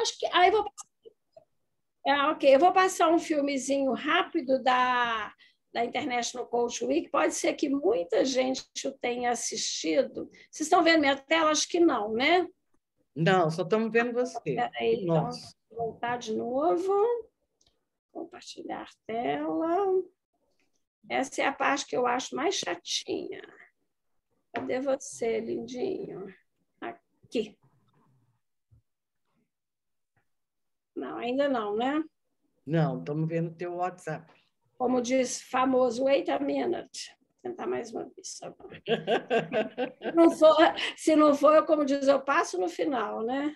Acho que aí ok, eu vou passar um filmezinho rápido da International Coach Week. Pode ser que muita gente o tenha assistido. Vocês estão vendo minha tela? Acho que não, né? Não, só estamos vendo você. Peraí, então, vou voltar de novo. Compartilhar tela. Essa é a parte que eu acho mais chatinha. Cadê você, lindinho? Aqui. Não, ainda não, né? Não, estamos vendo o teu WhatsApp. Como diz famoso, wait a minute. Vou tentar mais uma vez. Se não for, como diz, eu passo no final, né?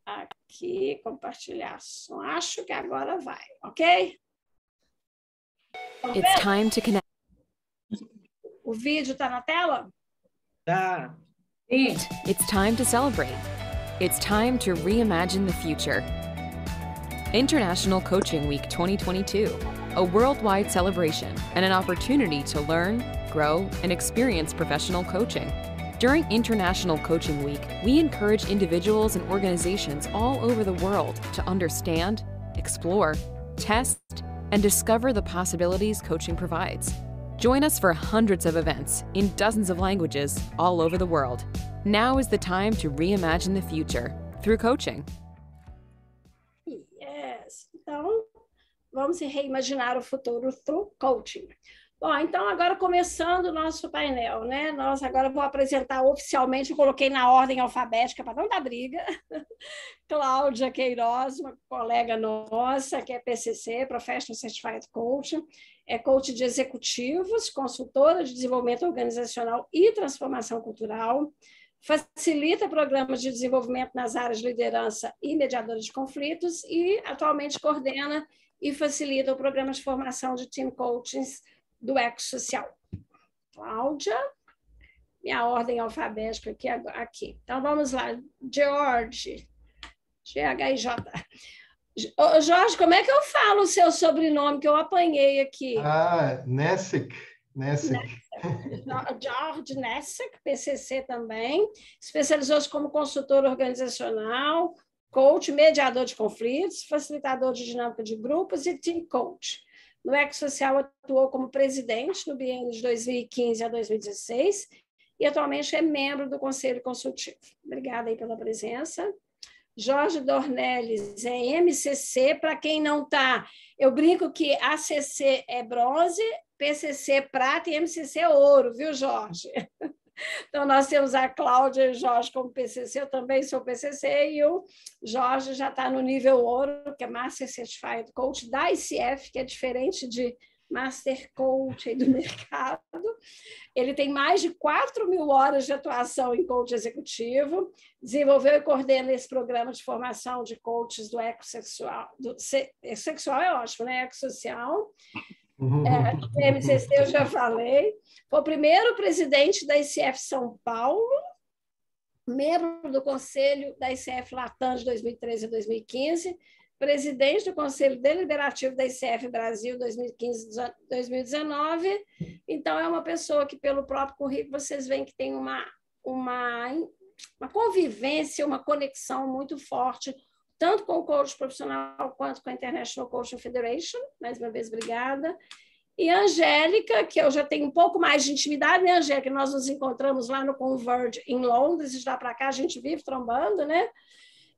Aqui, compartilhar som. Acho que agora vai, ok? It's time to connect. O vídeo está na tela? Tá. It's time to celebrate. It's time to reimagine the future. International Coaching Week 2022, a worldwide celebration and an opportunity to learn, grow, and experience professional coaching. During International Coaching Week, we encourage individuals and organizations all over the world to understand, explore, test, and discover the possibilities coaching provides. Join us for hundreds of events in dozens of languages all over the world. Now is the time to reimagine the future through coaching. Yes. Então, vamos reimaginar o futuro through coaching. Bom, então agora começando o nosso painel, né? Nós agora vou apresentar oficialmente, eu coloquei na ordem alfabética para não dar briga. Cláudia Queiroz, uma colega nossa, que é PCC, Professional Certified Coach, é coach de executivos, consultora de desenvolvimento organizacional e transformação cultural, facilita programas de desenvolvimento nas áreas de liderança e mediadora de conflitos e atualmente coordena e facilita o programa de formação de team coachings do Ecosocial. Cláudia, minha ordem alfabética aqui. Então, vamos lá. George, GHJ. Jorge, como é que eu falo o seu sobrenome, que eu apanhei aqui? Nessek. George Nessek, PCC também. Especializou-se como consultor organizacional, coach, mediador de conflitos, facilitador de dinâmica de grupos e team coach. No Ecosocial atuou como presidente no biênio de 2015 a 2016 e atualmente é membro do Conselho Consultivo. Obrigada aí pela presença. Jorge Dornelles é MCC, para quem não está, eu brinco que ACC é bronze, PCC é prata e MCC é ouro, viu, Jorge? Então, nós temos a Cláudia e o Jorge como PCC, eu também sou PCC, e o Jorge já está no nível ouro, que é Master Certified Coach da ICF, que é diferente de Master Coach do mercado. Ele tem mais de 4.000 horas de atuação em coach executivo, desenvolveu e coordena esse programa de formação de coaches do ecossexual. Sexual é ótimo, né? Ecossocial. MCC eu já falei. Foi o primeiro presidente da ICF São Paulo, membro do Conselho da ICF Latam de 2013 a 2015, presidente do Conselho Deliberativo da ICF Brasil 2015-2019. Então, é uma pessoa que, pelo próprio currículo, vocês veem que tem uma convivência, uma conexão muito forte, tanto com o coach profissional quanto com a International Coaching Federation. Mais uma vez, obrigada. E a Angélica, que eu já tenho um pouco mais de intimidade, né, Angélica? Nós nos encontramos lá no Converge em Londres, e de lá para cá a gente vive trombando, né?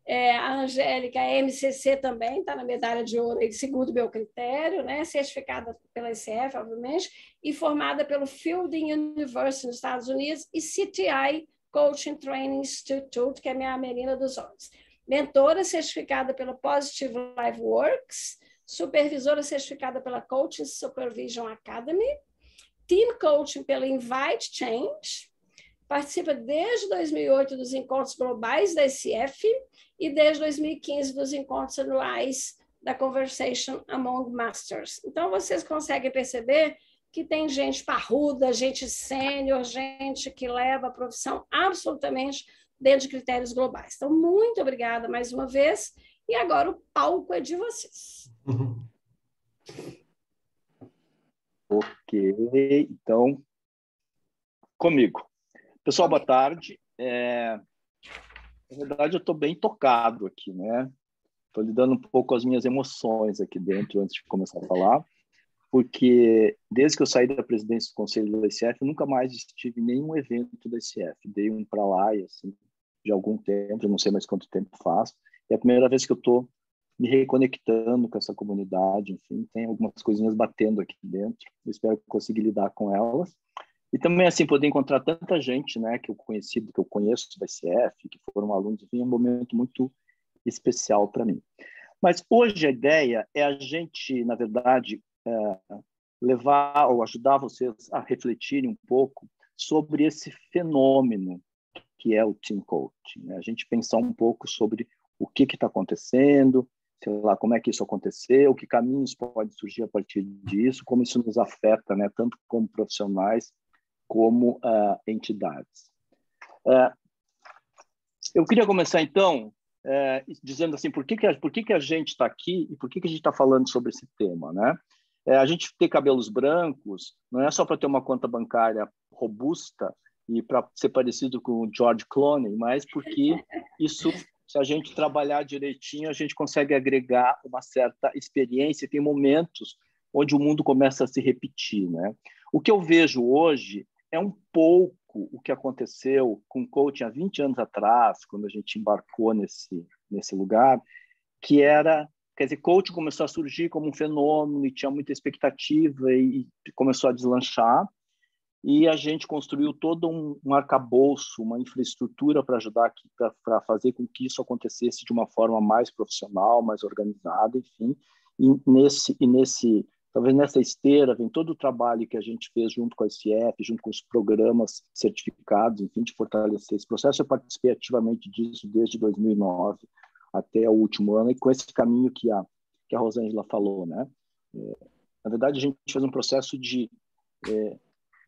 A Angélica é MCC também, está na medalha de ouro, segundo o meu critério, né? Certificada pela ICF, obviamente, e formada pelo Fielding University nos Estados Unidos e CTI Coaching Training Institute, que é a minha menina dos olhos. Mentora certificada pela Positive Life Works, supervisora certificada pela Coaching Supervision Academy, Team Coaching pela Invite Change, participa desde 2008 dos encontros globais da ICF e desde 2015 dos encontros anuais da Conversation Among Masters. Então, vocês conseguem perceber que tem gente parruda, gente sênior, gente que leva a profissão absolutamente dentro de critérios globais. Então, muito obrigada mais uma vez, e agora o palco é de vocês. Ok, então, comigo. Pessoal, boa tarde. Na verdade, eu estou bem tocado aqui, né? Estou lidando um pouco com as minhas emoções aqui dentro antes de começar a falar, porque desde que eu saí da presidência do Conselho da ICF, eu nunca mais estive em nenhum evento da ICF. Dei um para lá e assim, de algum tempo, eu não sei mais quanto tempo faz. É a primeira vez que eu estou me reconectando com essa comunidade, enfim, tem algumas coisinhas batendo aqui dentro. Eu espero conseguir lidar com elas. E também, assim, poder encontrar tanta gente, né, que eu conheço da ICF, que foram alunos, enfim, é um momento muito especial para mim. Mas hoje a ideia é a gente, na verdade, levar ou ajudar vocês a refletirem um pouco sobre esse fenômeno que é o Team Coaching, né? A gente pensar um pouco sobre o que está acontecendo, sei lá, como é que isso aconteceu, que caminhos podem surgir a partir disso, como isso nos afeta, né, tanto como profissionais como entidades. Eu queria começar, então, dizendo assim, por que a gente está aqui e por que a gente está falando sobre esse tema, né? A gente ter cabelos brancos não é só para ter uma conta bancária robusta e para ser parecido com o George Clooney, mas porque isso, se a gente trabalhar direitinho, a gente consegue agregar uma certa experiência. Tem momentos onde o mundo começa a se repetir, né? O que eu vejo hoje é um pouco o que aconteceu com o coaching há 20 anos atrás, quando a gente embarcou nesse lugar, que era... Quer dizer, coaching começou a surgir como um fenômeno e tinha muita expectativa e começou a deslanchar. E a gente construiu todo um arcabouço, uma infraestrutura para ajudar, para fazer com que isso acontecesse de uma forma mais profissional, mais organizada, enfim. Talvez nessa esteira vem todo o trabalho que a gente fez junto com a ICF, junto com os programas certificados, enfim, de fortalecer esse processo. Eu participei ativamente disso desde 2009 até o último ano, e com esse caminho que a Rosângela falou, né? Na verdade, a gente fez um processo de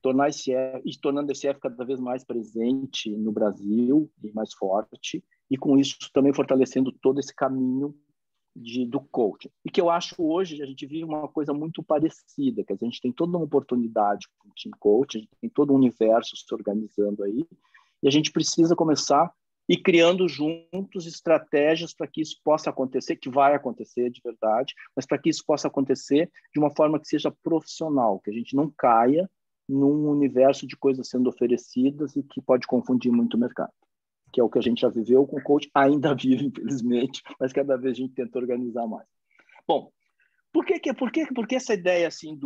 tornando a ICF cada vez mais presente no Brasil e mais forte, e com isso também fortalecendo todo esse caminho do coaching. E que eu acho hoje a gente vive uma coisa muito parecida, que a gente tem toda uma oportunidade com o Team Coaching, a gente tem todo um universo se organizando aí, e a gente precisa começar e criando juntos estratégias para que isso possa acontecer, que vai acontecer de verdade, mas para que isso possa acontecer de uma forma que seja profissional, que a gente não caia num universo de coisas sendo oferecidas e que pode confundir muito o mercado, que é o que a gente já viveu com o coach, ainda vive, infelizmente, mas cada vez a gente tenta organizar mais. Bom, por que essa ideia assim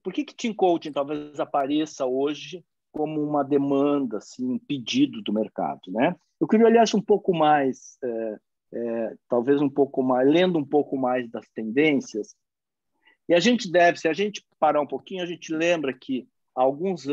por que Team Coaching talvez apareça hoje como uma demanda, assim, um pedido do mercado, né? Eu queria olhar um pouco mais, talvez um pouco mais, lendo um pouco mais das tendências, e a gente se a gente parar um pouquinho, a gente lembra que há muitos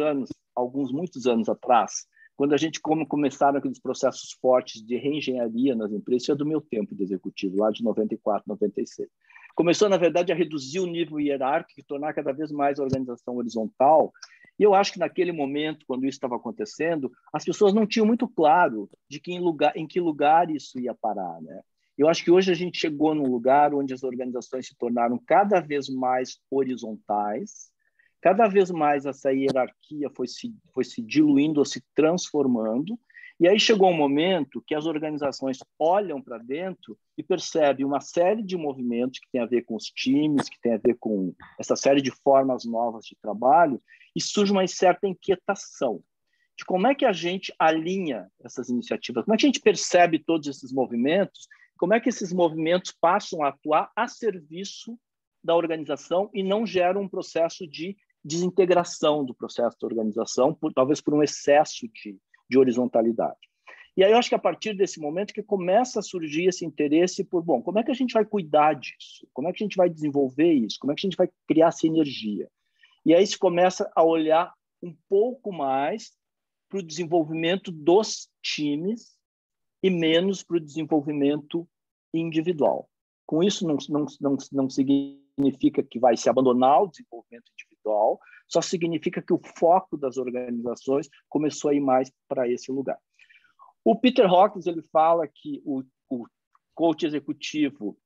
anos atrás, quando a gente começaram aqueles processos fortes de reengenharia nas empresas, isso é do meu tempo de executivo, lá de 94, 96. Começou, na verdade, a reduzir o nível hierárquico e tornar cada vez mais a organização horizontal. E eu acho que naquele momento, quando isso estava acontecendo, as pessoas não tinham muito claro em que lugar isso ia parar, né? Eu acho que hoje a gente chegou num lugar onde as organizações se tornaram cada vez mais horizontais, cada vez mais essa hierarquia foi se diluindo ou se transformando, e aí chegou um momento que as organizações olham para dentro e percebem uma série de movimentos que tem a ver com os times, que tem a ver com essa série de formas novas de trabalho, e surge uma certa inquietação de como é que a gente alinha essas iniciativas, como é que a gente percebe todos esses movimentos, como é que esses movimentos passam a atuar a serviço da organização e não geram um processo de desintegração do processo da organização, talvez por um excesso de horizontalidade. E aí eu acho que a partir desse momento que começa a surgir esse interesse por, bom, como é que a gente vai cuidar disso? Como é que a gente vai desenvolver isso? Como é que a gente vai criar sinergia? E aí se começa a olhar um pouco mais para o desenvolvimento dos times e menos para o desenvolvimento individual. Com isso, não significa que vai se abandonar o desenvolvimento individual, só significa que o foco das organizações começou a ir mais para esse lugar. O Peter Hawkins, ele fala que o coach executivo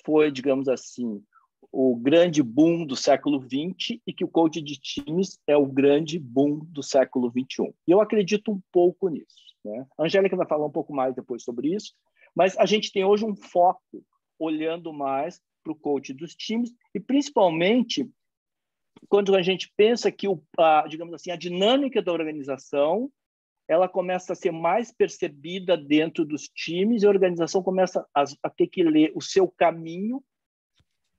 foi, digamos assim, o grande boom do século XX e que o coach de times é o grande boom do século XXI. E eu acredito um pouco nisso. né? A Angélica vai falar um pouco mais depois sobre isso, mas a gente tem hoje um foco olhando mais para o coach dos times e, principalmente, quando a gente pensa que, digamos assim, a dinâmica da organização ela começa a ser mais percebida dentro dos times e a organização começa a ter que ler o seu caminho,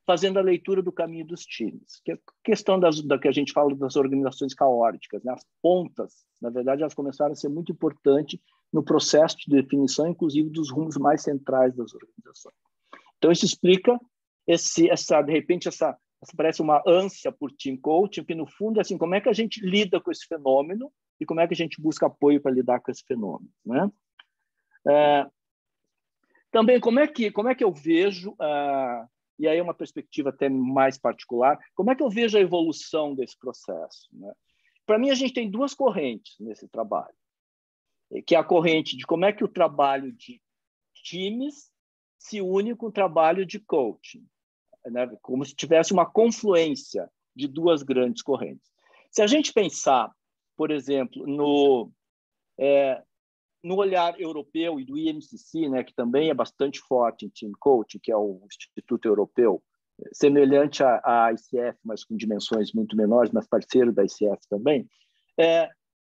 fazendo a leitura do caminho dos times. Que é a questão da que a gente fala das organizações caóticas, né? As pontas, na verdade, elas começaram a ser muito importantes no processo de definição, inclusive, dos rumos mais centrais das organizações. Então, isso explica de repente, essa parece uma ânsia por team coaching, que, no fundo, é assim, como é que a gente lida com esse fenômeno e como é que a gente busca apoio para lidar com esse fenômeno, né? Também, como é que eu vejo, e aí é uma perspectiva até mais particular, como é que eu vejo a evolução desse processo, né? Para mim, a gente tem duas correntes nesse trabalho, que é a corrente de como é que o trabalho de times se une com o trabalho de coaching, né? Como se tivesse uma confluência de duas grandes correntes. Se a gente pensar, por exemplo, no olhar europeu e do IMCC, né, que também é bastante forte em team coaching, que é o Instituto Europeu, semelhante à ICF, mas com dimensões muito menores, mas parceiro da ICF também.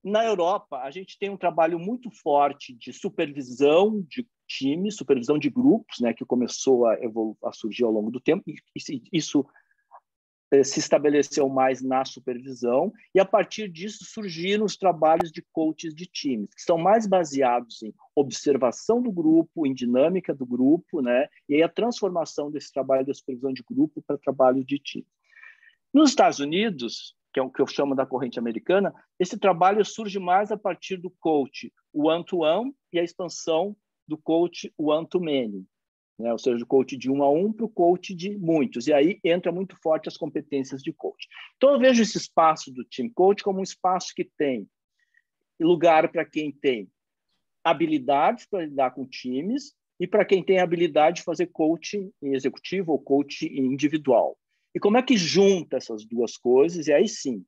Na Europa, a gente tem um trabalho muito forte de supervisão de times, supervisão de grupos, né, que começou a surgir ao longo do tempo. Isso se estabeleceu mais na supervisão e, a partir disso, surgiram os trabalhos de coaches de times, que são mais baseados em observação do grupo, em dinâmica do grupo, né? E aí a transformação desse trabalho de supervisão de grupo para trabalho de time. Nos Estados Unidos, que é o que eu chamo da corrente americana, esse trabalho surge mais a partir do coach one-to-one e a expansão do coach one-to-many, né? Ou seja, do coach de 1 a 1 para o coach de muitos. E aí entra muito forte as competências de coach. Então, eu vejo esse espaço do team coach como um espaço que tem lugar para quem tem habilidades para lidar com times e para quem tem habilidade de fazer coaching executivo ou coaching individual. E como é que junta essas duas coisas? E aí sim,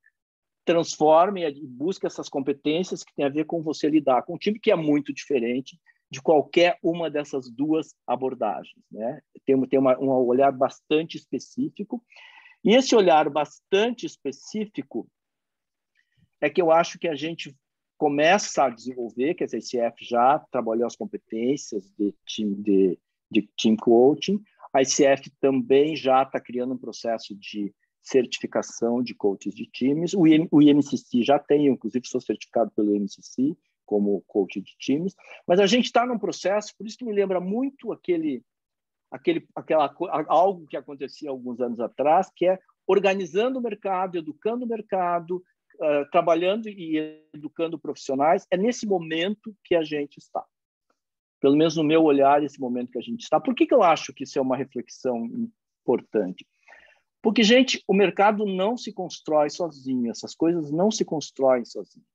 transforma e busca essas competências que tem a ver com você lidar com um time, que é muito diferente de qualquer uma dessas duas abordagens, né? Tem um olhar bastante específico, e esse olhar bastante específico é que eu acho que a gente começa a desenvolver, que a ICF já trabalhou as competências de team coaching, a ICF também já está criando um processo de certificação de coaches de times, o IMCC já tem, inclusive sou certificado pelo IMCC, como coach de times, mas a gente está num processo, por isso que me lembra muito algo que acontecia alguns anos atrás, que é organizando o mercado, educando o mercado, trabalhando e educando profissionais. É nesse momento que a gente está. Pelo menos no meu olhar, esse momento que a gente está. Por que eu acho que isso é uma reflexão importante? Porque, gente, o mercado não se constrói sozinho, essas coisas não se constroem sozinhas.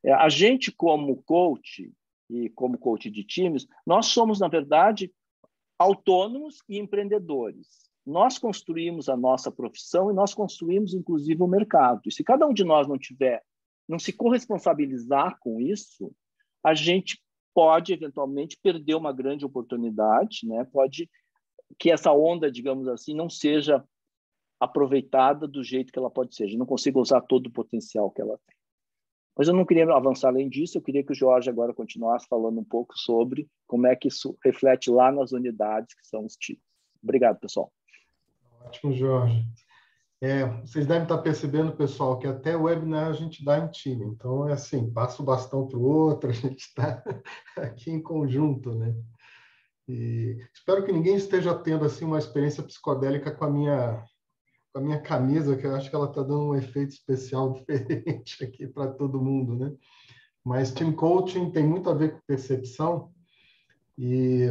A gente, como coach e como coach de times, nós somos, na verdade, autônomos e empreendedores. Nós construímos a nossa profissão e nós construímos, inclusive, o mercado. E se cada um de nós não se corresponsabilizar com isso, a gente pode, eventualmente, perder uma grande oportunidade, né? Pode que essa onda, digamos assim, não seja aproveitada do jeito que ela pode ser. A gente não consiga usar todo o potencial que ela tem. Mas eu não queria avançar além disso, eu queria que o Jorge agora continuasse falando um pouco sobre como é que isso reflete lá nas unidades que são os times. Obrigado, pessoal. Ótimo, Jorge. Vocês devem estar percebendo, pessoal, que até o webinar a gente dá em time. Então, é assim, passa o bastão para o outro, a gente está aqui em conjunto, né? E espero que ninguém esteja tendo assim uma experiência psicodélica com a minha camisa, que eu acho que ela está dando um efeito especial diferente aqui para todo mundo, né? Mas team coaching tem muito a ver com percepção e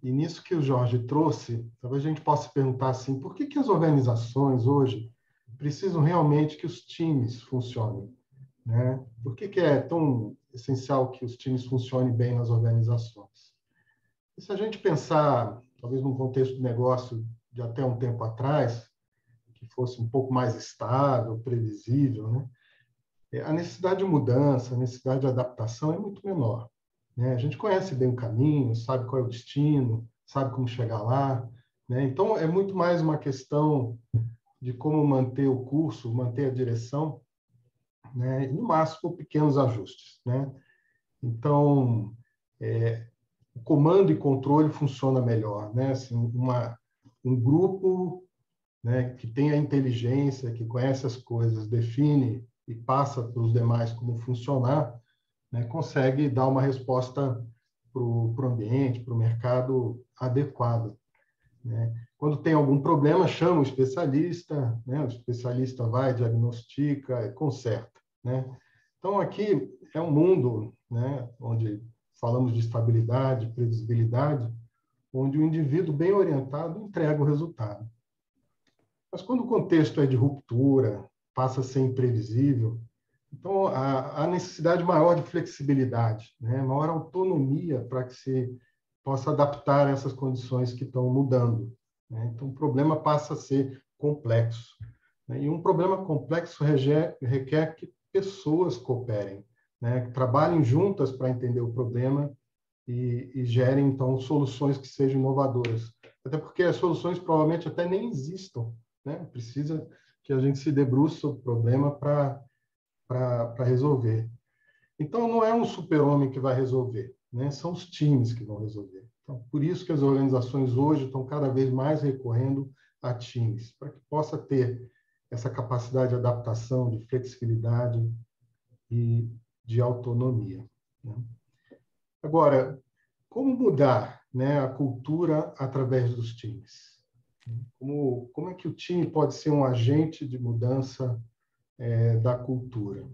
nisso que o Jorge trouxe, talvez a gente possa perguntar assim, por que as organizações hoje precisam realmente que os times funcionem, né? Por que é tão essencial que os times funcionem bem nas organizações? E se a gente pensar, talvez num contexto de negócio de até um tempo atrás, que fosse um pouco mais estável, previsível, né? a necessidade de mudança, a necessidade de adaptação é muito menor, né? A gente conhece bem o caminho, sabe qual é o destino, sabe como chegar lá, né? Então, é muito mais uma questão de como manter o curso, manter a direção, né? E, no máximo, pequenos ajustes, né? Então, o comando e controle funciona melhor, né? Assim, um grupo, né, que tem a inteligência, que conhece as coisas, define e passa para os demais como funcionar, né, consegue dar uma resposta para o ambiente, para o mercado adequado, né? Quando tem algum problema, chama o especialista, né? O especialista vai, diagnostica, conserta, né? Então, aqui é um mundo, né, onde falamos de estabilidade, previsibilidade, onde o indivíduo bem orientado entrega o resultado. Mas quando o contexto é de ruptura, passa a ser imprevisível, então há necessidade maior de flexibilidade, né? Maior autonomia para que se possa adaptar a essas condições que estão mudando, né? Então, o problema passa a ser complexo, né? E um problema complexo requer que pessoas cooperem, né? Que trabalhem juntas para entender o problema e gerem, então, soluções que sejam inovadoras. Até porque as soluções provavelmente até nem existam, né? Precisa que a gente se debruce sobre o problema para resolver. Então, não é um super-homem que vai resolver, né? São os times que vão resolver. Então, por isso que as organizações hoje estão cada vez mais recorrendo a times, para que possa ter essa capacidade de adaptação, de flexibilidade e de autonomia, né? Agora, como mudar, né, a cultura através dos times? Como é que o time pode ser um agente de mudança da cultura?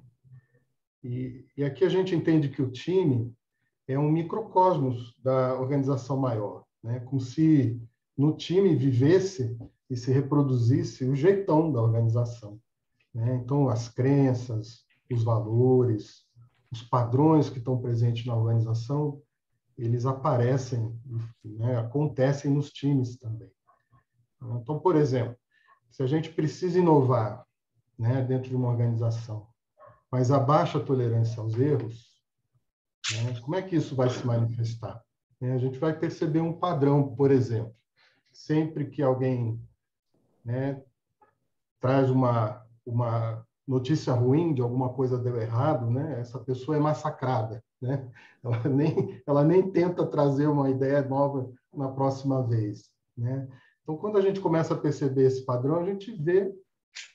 E aqui a gente entende que o time é um microcosmos da organização maior, né? Como se no time vivesse e se reproduzisse o jeitão da organização, né? Então, as crenças, os valores, os padrões que estão presentes na organização, eles aparecem, né? Acontecem nos times também. Então, por exemplo, se a gente precisa inovar, né, dentro de uma organização, mas a baixa tolerância aos erros, né, como é que isso vai se manifestar? A gente vai perceber um padrão, por exemplo, sempre que alguém, né, traz uma notícia ruim de alguma coisa deu errado, né, essa pessoa é massacrada, né? Ela nem tenta trazer uma ideia nova na próxima vez, né? Então, quando a gente começa a perceber esse padrão, a gente vê,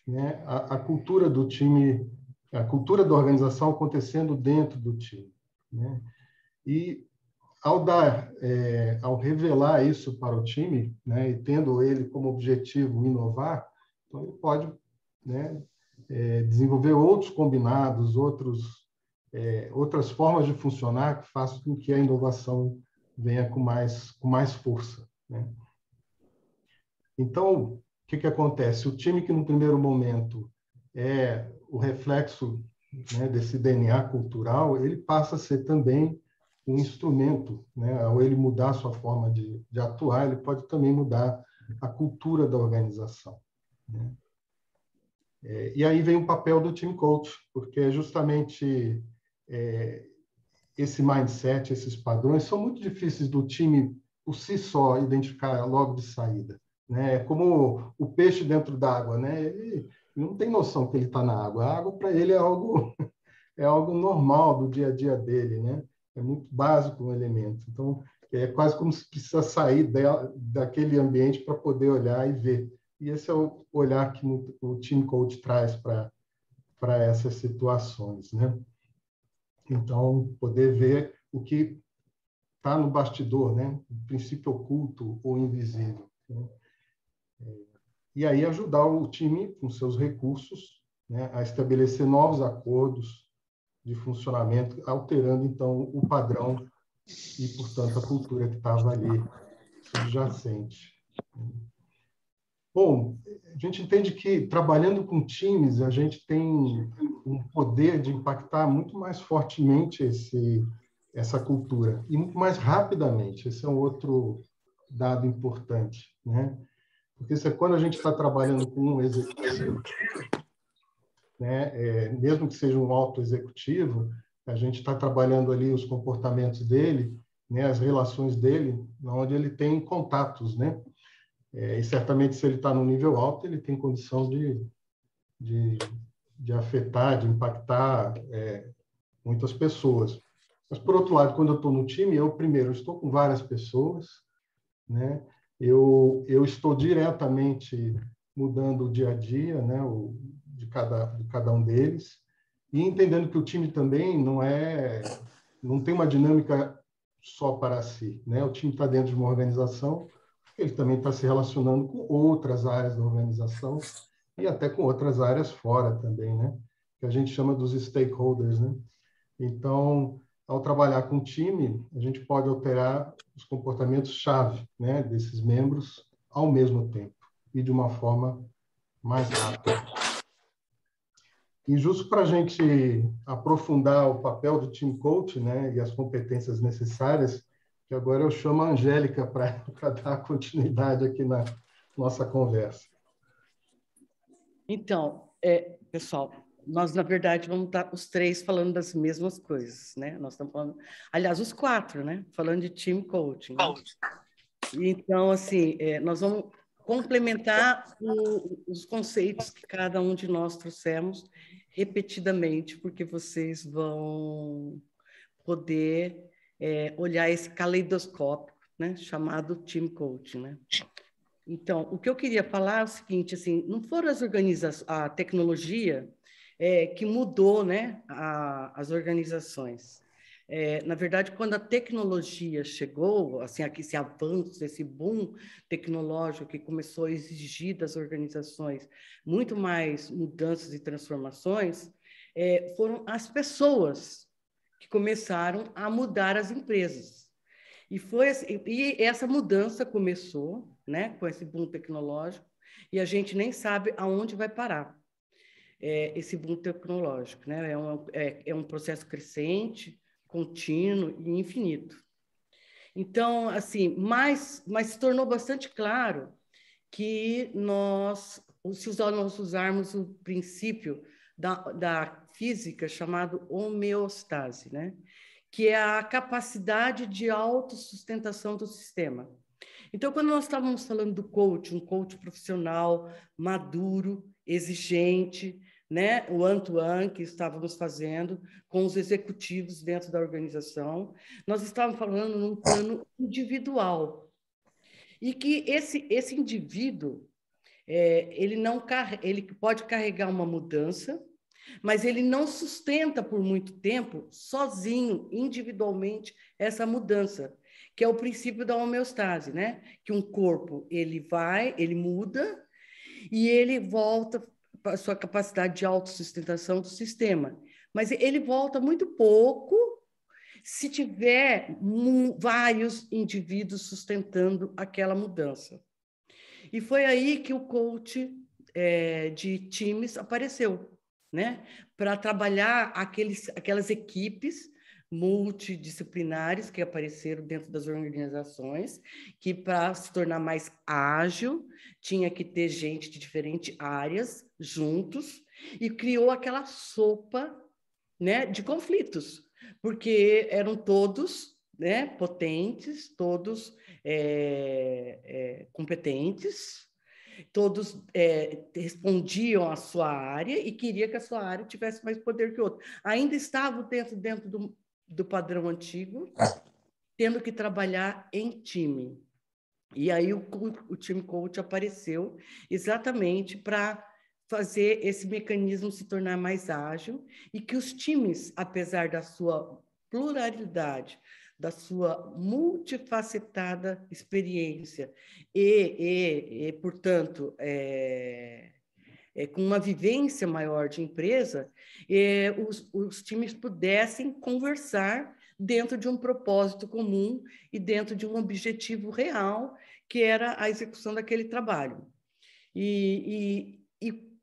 né, a cultura do time, a cultura da organização acontecendo dentro do time, né? E ao revelar isso para o time, né, e tendo ele como objetivo inovar, então ele pode, né, desenvolver outros combinados, outras formas de funcionar que façam com que a inovação venha com mais força, né? Então, o que acontece? O time que, no primeiro momento, é o reflexo, né, desse DNA cultural, ele passa a ser também um instrumento, né? Ao ele mudar a sua forma de atuar, ele pode também mudar a cultura da organização, né? E aí vem o papel do team coach, porque é justamente esse mindset, esses padrões, são muito difíceis do time, por si só, identificar logo de saída, né? É como o peixe dentro d'água, né? Ele não tem noção que ele está na água. A água, para ele, é algo normal do dia a dia dele, né? É muito básico um elemento. Então, é quase como se precisa sair daquele ambiente para poder olhar e ver. E esse é o olhar que o Team Coach traz para essas situações, né? Então, poder ver o que está no bastidor, né? O princípio oculto ou invisível, né? E aí ajudar o time, com seus recursos, né, a estabelecer novos acordos de funcionamento, alterando, então, o padrão e, portanto, a cultura que estava ali subjacente. Bom, a gente entende que, trabalhando com times, a gente tem um poder de impactar muito mais fortemente essa cultura, e muito mais rapidamente. Esse é um outro dado importante, né? Porque quando a gente está trabalhando com um executivo, né? Mesmo que seja um alto executivo, a gente está trabalhando ali os comportamentos dele, né? As relações dele, onde ele tem contatos, né? E certamente, se ele está no nível alto, ele tem condição de afetar, de impactar muitas pessoas. Mas, por outro lado, quando eu estou no time, primeiro, estou com várias pessoas, né? Eu estou diretamente mudando o dia a dia, né? De cada um deles, e entendendo que o time também não tem uma dinâmica só para si, né? O time está dentro de uma organização, ele também está se relacionando com outras áreas da organização e até com outras áreas fora também, né? Que a gente chama dos stakeholders, né? Então, ao trabalhar com o time, a gente pode alterar os comportamentos-chave, né, desses membros ao mesmo tempo e de uma forma mais rápida. E justo para a gente aprofundar o papel do team coach, né, e as competências necessárias, que agora eu chamo a Angélica para dar continuidade aqui na nossa conversa. Então, pessoal, nós, na verdade, vamos estar os três falando das mesmas coisas, né? Nós estamos falando, aliás, os quatro, né? Falando de team coaching. Né? Então, assim, nós vamos complementar os conceitos que cada um de nós trouxemos repetidamente, porque vocês vão poder olhar esse caleidoscópio, né? Chamado team coaching, né? Então, o que eu queria falar é o seguinte, assim, não foram a tecnologia que mudou, né, as organizações. Na verdade, quando a tecnologia chegou, assim, aqui esse avanço, esse boom tecnológico que começou a exigir das organizações muito mais mudanças e transformações, foram as pessoas que começaram a mudar as empresas. E essa mudança começou, né, com esse boom tecnológico, e a gente nem sabe aonde vai parar esse boom tecnológico, né? É um processo crescente, contínuo e infinito. Então, assim, mas se tornou bastante claro que se nós usarmos o princípio da física chamado homeostase, né? Que é a capacidade de autossustentação do sistema. Então, quando nós estávamos falando do coach, um coach profissional, maduro, exigente, né? O one-to-one que estávamos fazendo com os executivos dentro da organização, nós estávamos falando num plano individual. E que esse indivíduo, ele pode carregar uma mudança, mas ele não sustenta por muito tempo, sozinho, individualmente, essa mudança, que é o princípio da homeostase, né? Que um corpo, ele muda e ele volta para a sua capacidade de autossustentação do sistema. Mas ele volta muito pouco se tiver vários indivíduos sustentando aquela mudança. E foi aí que o coach de times apareceu, né? Para trabalhar aquelas equipes multidisciplinares que apareceram dentro das organizações, que para se tornar mais ágil, tinha que ter gente de diferentes áreas juntos, e criou aquela sopa, né, de conflitos, porque eram todos, né, potentes, todos competentes, todos respondiam à sua área e queria que a sua área tivesse mais poder que o outro. Ainda estavam dentro do padrão antigo, tendo que trabalhar em time. E aí o time coach apareceu exatamente para fazer esse mecanismo se tornar mais ágil e que os times, apesar da sua pluralidade, da sua multifacetada experiência portanto, com uma vivência maior de empresa, os times pudessem conversar dentro de um propósito comum e dentro de um objetivo real, que era a execução daquele trabalho. E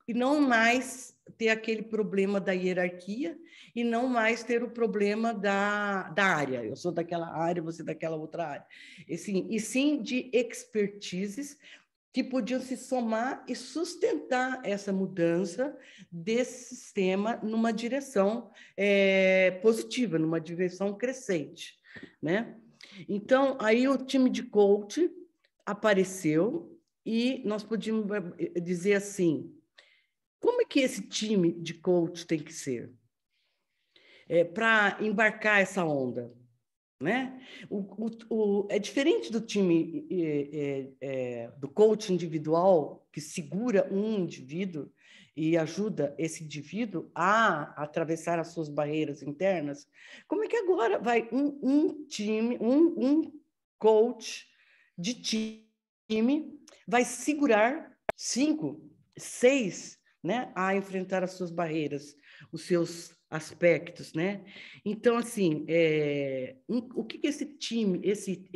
não mais ter aquele problema da hierarquia e não mais ter o problema da área. Eu sou daquela área, você daquela outra área. E sim de expertises que podiam se somar e sustentar essa mudança desse sistema numa direção positiva, numa direção crescente, né? Então, aí o time de coach apareceu e nós podíamos dizer assim, como é que esse time de coach tem que ser para embarcar essa onda? Né? É diferente do time do coach individual, que segura um indivíduo e ajuda esse indivíduo a atravessar as suas barreiras internas. Como é que agora vai um time, um coach de time vai segurar 5, 6, né, a enfrentar as suas barreiras, os seus aspectos, né? Então, assim, o que esse time, esse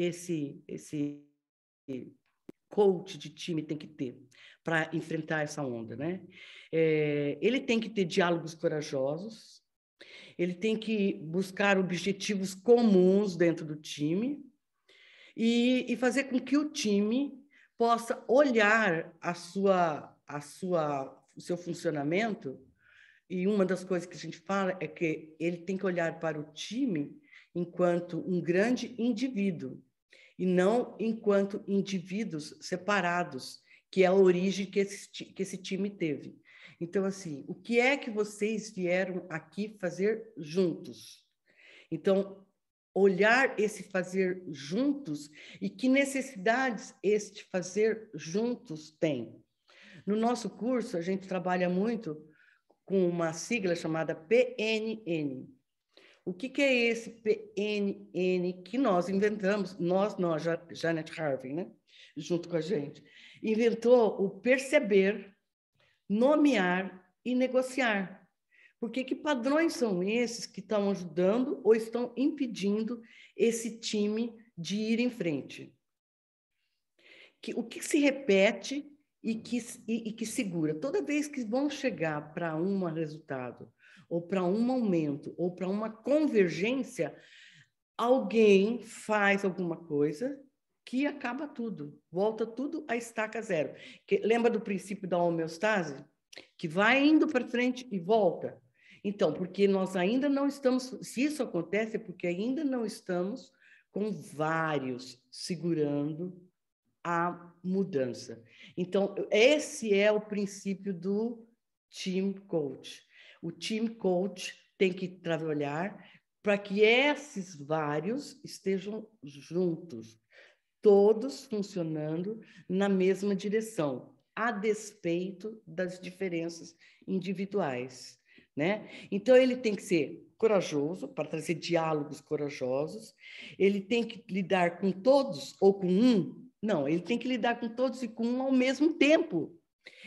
coach de time tem que ter para enfrentar essa onda, né? Ele tem que ter diálogos corajosos, ele tem que buscar objetivos comuns dentro do time e fazer com que o time possa olhar o seu funcionamento. E uma das coisas que a gente fala é que ele tem que olhar para o time enquanto um grande indivíduo, e não enquanto indivíduos separados, que é a origem que esse time teve. Então, assim, o que é que vocês vieram aqui fazer juntos? Então, olhar esse fazer juntos e que necessidades este fazer juntos tem. No nosso curso, a gente trabalha muito com uma sigla chamada PNN. O que é esse PNN que nós inventamos? Nós, Janet Harvey, né? Junto com a gente, inventou o perceber, nomear e negociar. Porque que padrões são esses que estão ajudando ou estão impedindo esse time de ir em frente? O que se repete e que segura. Toda vez que vão chegar para um resultado, ou para um aumento, ou para uma convergência, alguém faz alguma coisa que acaba tudo, volta tudo à estaca zero. Lembra do princípio da homeostase? Que vai indo para frente e volta. Então, porque nós ainda não estamos... Se isso acontece, é porque ainda não estamos com vários segurando a mudança. Então, esse é o princípio do team coach. O team coach tem que trabalhar para que esses vários estejam juntos, todos funcionando na mesma direção, a despeito das diferenças individuais, né? Então, ele tem que ser corajoso, para trazer diálogos corajosos, ele tem que lidar com todos ou com um. Não, ele tem que lidar com todos e com um ao mesmo tempo.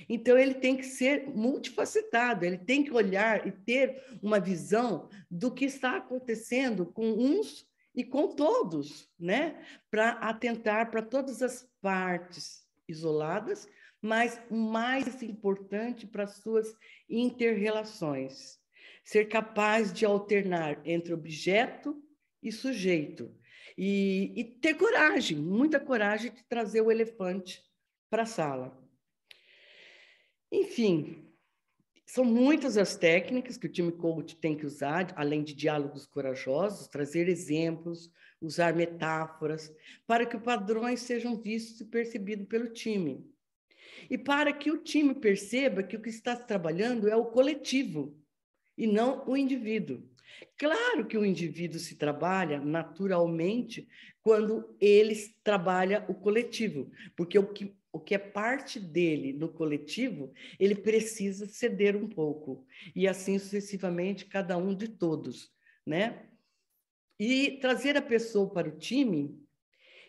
Então, ele tem que ser multifacetado, ele tem que olhar e ter uma visão do que está acontecendo com uns e com todos, né? Para atentar para todas as partes isoladas, mas o mais importante para as suas inter-relações. Ser capaz de alternar entre objeto e sujeito. E ter coragem, muita coragem de trazer o elefante para a sala. Enfim, são muitas as técnicas que o time coach tem que usar, além de diálogos corajosos, trazer exemplos, usar metáforas, para que os padrões sejam vistos e percebidos pelo time. E para que o time perceba que o que está trabalhando é o coletivo e não o indivíduo. Claro que o indivíduo se trabalha naturalmente quando ele trabalha o coletivo, porque o que é parte dele no coletivo, ele precisa ceder um pouco, e assim sucessivamente, cada um de todos, né? E trazer a pessoa para o time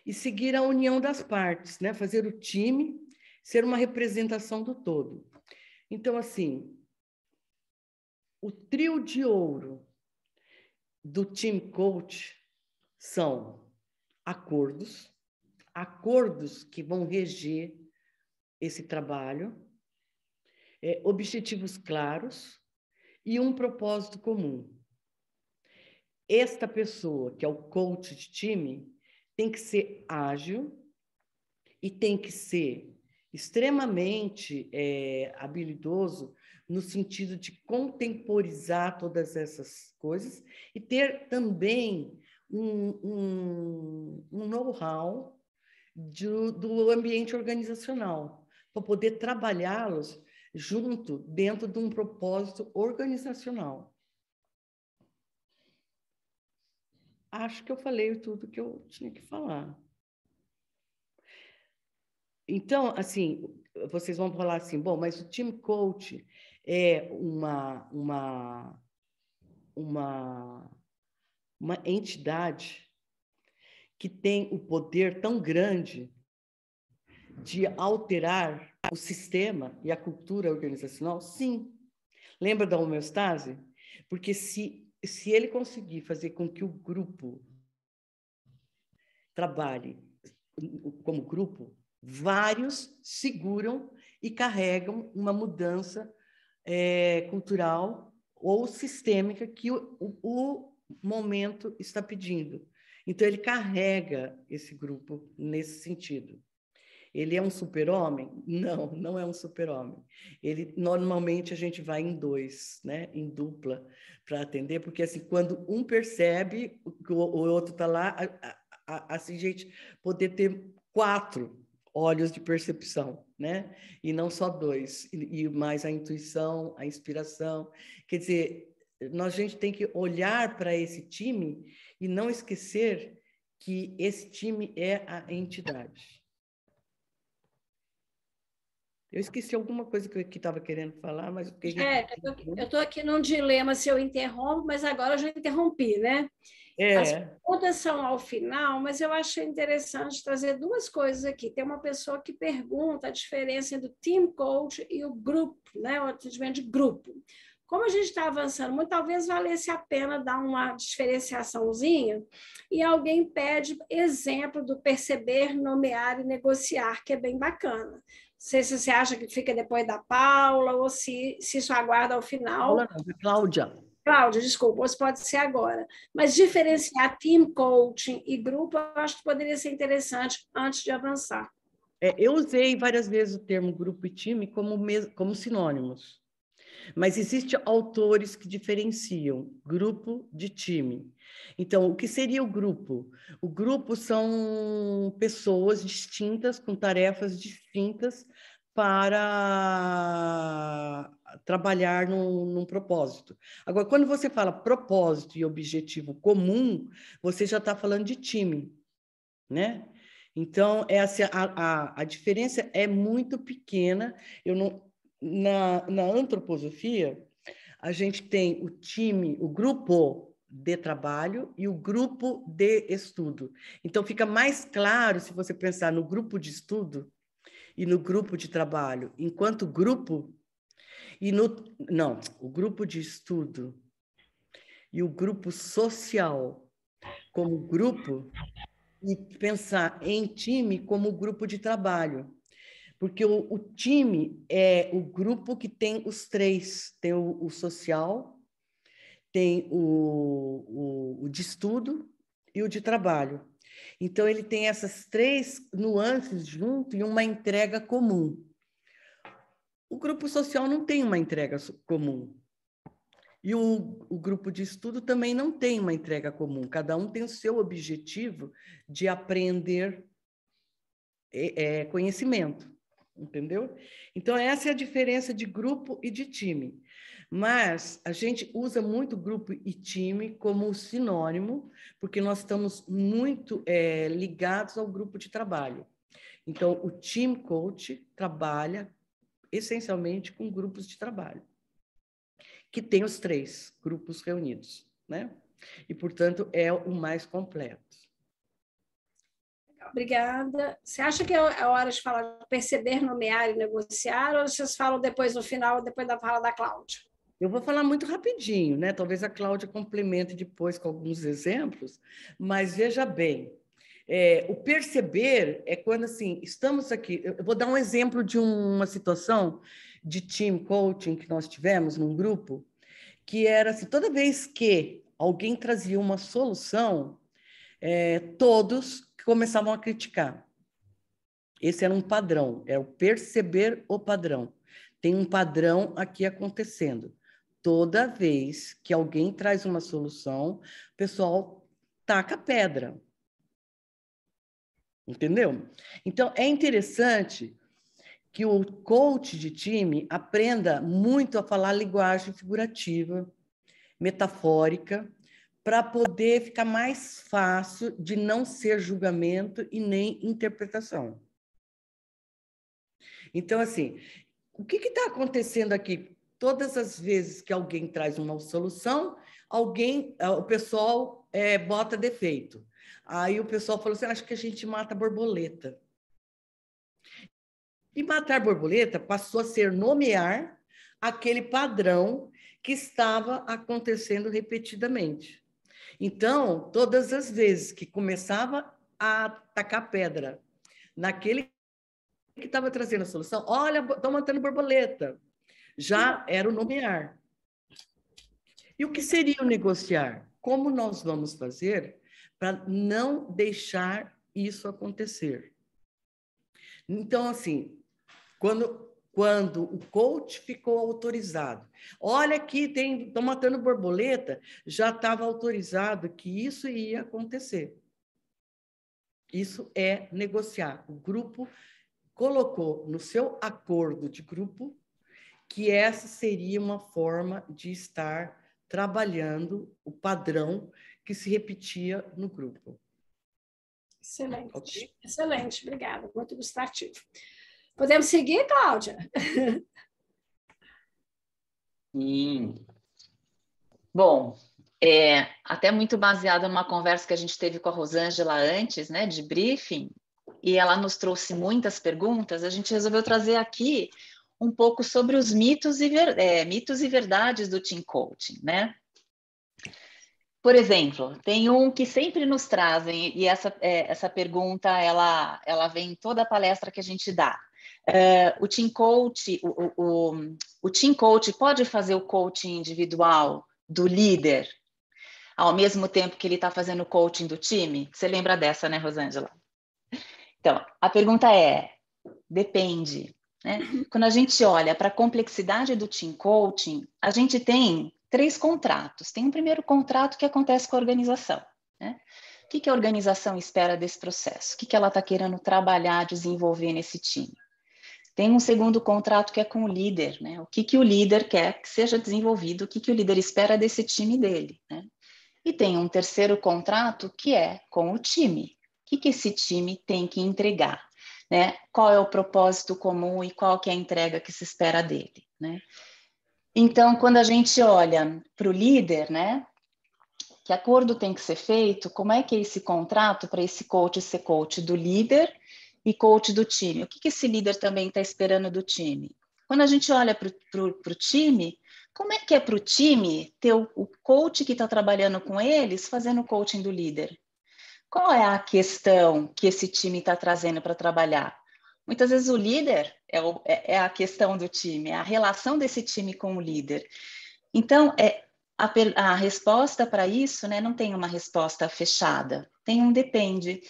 e seguir a união das partes, né? Fazer o time ser uma representação do todo. Então, assim, o trio de ouro do team coach são acordos que vão reger esse trabalho, objetivos claros e um propósito comum. Esta pessoa, que é o coach de time, tem que ser ágil e tem que ser extremamente habilidoso no sentido de contemporizar todas essas coisas e ter também um know-how do ambiente organizacional, para poder trabalhá-los junto dentro de um propósito organizacional. Acho que eu falei tudo que eu tinha que falar. Então, assim, vocês vão falar assim, bom, mas o team coach é uma entidade que tem o poder tão grande de alterar o sistema e a cultura organizacional? Sim. Lembra da homeostase? Porque se ele conseguir fazer com que o grupo trabalhe como grupo, vários seguram e carregam uma mudança cultural ou sistêmica que o momento está pedindo. Então, ele carrega esse grupo nesse sentido. Ele é um super-homem? Não, não é um super-homem. Normalmente, a gente vai em dois, né? Em dupla, para atender, porque assim, quando um percebe que o outro está lá, assim, gente, poder ter 4 olhos de percepção, né? E não só 2, e mais a intuição, a inspiração. Quer dizer, a gente tem que olhar para esse time e não esquecer que esse time é a entidade. Eu esqueci alguma coisa que eu estava querendo falar, mas eu fiquei... Eu estou aqui num dilema se eu interrompo, mas agora eu já interrompi, né? As perguntas são ao final, mas eu achei interessante trazer 2 coisas aqui. Tem uma pessoa que pergunta a diferença entre o team coach e o grupo, né? O atendimento de grupo. Como a gente está avançando muito, talvez valesse a pena dar uma diferenciaçãozinha, e alguém pede exemplo do perceber, nomear e negociar, que é bem bacana. Não sei se você acha que fica depois da Paula ou se isso aguarda ao final. Paula não, Cláudia. Cláudia, desculpa, ou se pode ser agora. Mas diferenciar team coaching e grupo, eu acho que poderia ser interessante antes de avançar. Eu usei várias vezes o termo grupo e time como sinônimos. Mas existem autores que diferenciam grupo de time. Então, o que seria o grupo? O grupo são pessoas distintas, com tarefas distintas, para trabalhar num propósito. Agora, quando você fala propósito e objetivo comum, você já está falando de time, né? Então, a diferença é muito pequena. Na antroposofia, a gente tem o time, o grupo de trabalho e o grupo de estudo. Então, fica mais claro se você pensar no grupo de estudo e no grupo de trabalho, enquanto grupo, o grupo de estudo e o grupo social como grupo, e pensar em time como grupo de trabalho. Porque o time é o grupo que tem os 3. Tem o social, tem o de estudo e o de trabalho. Então, ele tem essas 3 nuances junto e uma entrega comum. O grupo social não tem uma entrega comum. E o grupo de estudo também não tem uma entrega comum. Cada um tem o seu objetivo de aprender conhecimento. Entendeu? Então, essa é a diferença de grupo e de time. Mas a gente usa muito grupo e time como sinônimo, porque nós estamos muito ligados ao grupo de trabalho. Então, o team coach trabalha essencialmente com grupos de trabalho, que tem os 3 grupos reunidos, né? E, portanto, é o mais completo. Obrigada. Você acha que é hora de falar de perceber, nomear e negociar, ou vocês falam depois no final, depois da fala da Cláudia? Eu vou falar muito rapidinho, né? Talvez a Cláudia complemente depois com alguns exemplos, mas veja bem, o perceber é quando, assim, estamos aqui... Eu vou dar um exemplo de uma situação de team coaching que nós tivemos num grupo, que era assim, toda vez que alguém trazia uma solução, todos começavam a criticar. Esse era um padrão, é o perceber o padrão. Tem um padrão aqui acontecendo. Toda vez que alguém traz uma solução, o pessoal taca pedra. Entendeu? Então, é interessante que o coach de time aprenda muito a falar linguagem figurativa, metafórica, para poder ficar mais fácil de não ser julgamento e nem interpretação. Então, assim, o que está acontecendo aqui? Todas as vezes que alguém traz uma solução, o pessoal bota defeito. Aí o pessoal falou assim, acho que a gente mata a borboleta. E matar borboleta passou a ser nomear aquele padrão que estava acontecendo repetidamente. Então, todas as vezes que começava a tacar pedra naquele que estava trazendo a solução, olha, estão matando borboleta, já era o nomear. E o que seria o negociar? Como nós vamos fazer para não deixar isso acontecer? Então, assim, quando o coach ficou autorizado, olha aqui, estão matando borboleta, já estava autorizado que isso ia acontecer. Isso é negociar. O grupo colocou no seu acordo de grupo que essa seria uma forma de estar trabalhando o padrão que se repetia no grupo. Excelente, Okay? Excelente, obrigada, muito ilustrativo. Podemos seguir, Cláudia? Bom, até muito baseado numa conversa que a gente teve com a Rosângela antes, né, de briefing, e ela nos trouxe muitas perguntas, a gente resolveu trazer aqui um pouco sobre os mitos e verdades do Team Coaching, né? Por exemplo, tem um que sempre nos trazem, e essa pergunta, ela vem em toda a palestra que a gente dá. O Team Coach, o Team Coach pode fazer o coaching individual do líder ao mesmo tempo que ele está fazendo o coaching do time? Você lembra dessa, né, Rosângela? Então, a pergunta depende, né? Quando a gente olha para a complexidade do Team Coaching, a gente tem 3 contratos. Tem um primeiro contrato que acontece com a organização, né? O que a organização espera desse processo? O que ela está querendo trabalhar, desenvolver nesse time? Tem um segundo contrato que é com o líder, né? O que o líder quer que seja desenvolvido, o que o líder espera desse time dele, né? E tem um terceiro contrato que é com o time. O que esse time tem que entregar, né? Qual é o propósito comum e qual que é a entrega que se espera dele, né? Então, quando a gente olha para o líder, né? Que acordo tem que ser feito? Como é que é esse contrato para esse coach ser coach do líder e coach do time? O que esse líder também está esperando do time? Quando a gente olha para o time, como é que é para o time ter o coach que está trabalhando com eles fazendo o coaching do líder? Qual é a questão que esse time está trazendo para trabalhar? Muitas vezes o líder é a questão do time, é a relação desse time com o líder. Então, a resposta para isso, né, não tem uma resposta fechada, tem um depende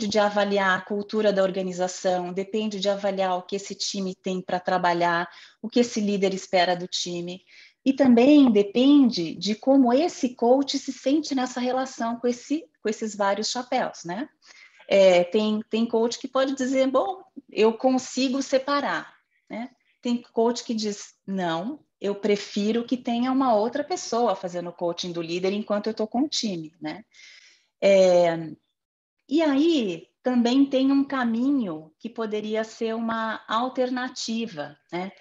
de avaliar a cultura da organização, depende de avaliar o que esse time tem para trabalhar, o que esse líder espera do time, e também depende de como esse coach se sente nessa relação com esses vários chapéus, né? Tem coach que pode dizer, bom, eu consigo separar, né? Tem coach que diz, não, eu prefiro que tenha uma outra pessoa fazendo o coaching do líder enquanto eu estou com o time, né? E aí também tem um caminho que poderia ser uma alternativa, né?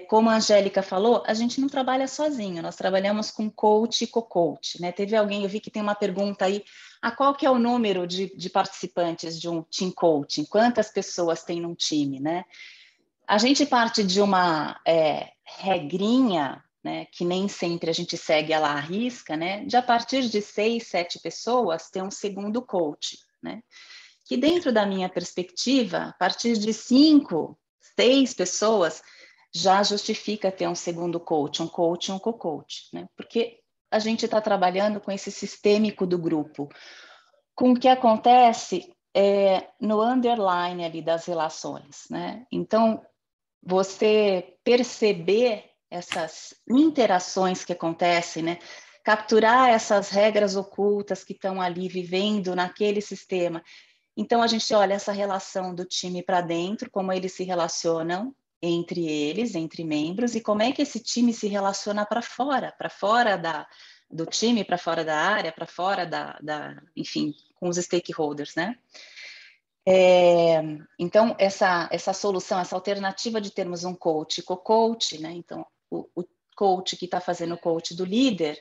Como a Angélica falou, a gente não trabalha sozinho, nós trabalhamos com coach e co-coach, né? Teve alguém, eu vi que tem uma pergunta aí, qual que é o número de participantes de um team coaching? Quantas pessoas tem num time, né? A gente parte de uma regrinha, né, que nem sempre a gente segue ela à risca, né, de a partir de 6, 7 pessoas ter um segundo coach, né? Que dentro da minha perspectiva, a partir de 5, 6 pessoas, já justifica ter um segundo coach e um co-coach, né? Porque a gente está trabalhando com esse sistêmico do grupo. Com o que acontece no underline ali das relações, né? Então, você perceber essas interações que acontecem, né? Capturar essas regras ocultas que estão ali vivendo naquele sistema. Então, a gente olha essa relação do time para dentro, como eles se relacionam entre eles, entre membros, e como é que esse time se relaciona para fora do time, para fora da área, para fora enfim, com os stakeholders, né? Então, essa solução, essa alternativa de termos um coach e co-coach, né? Então, o coach que está fazendo o coach do líder,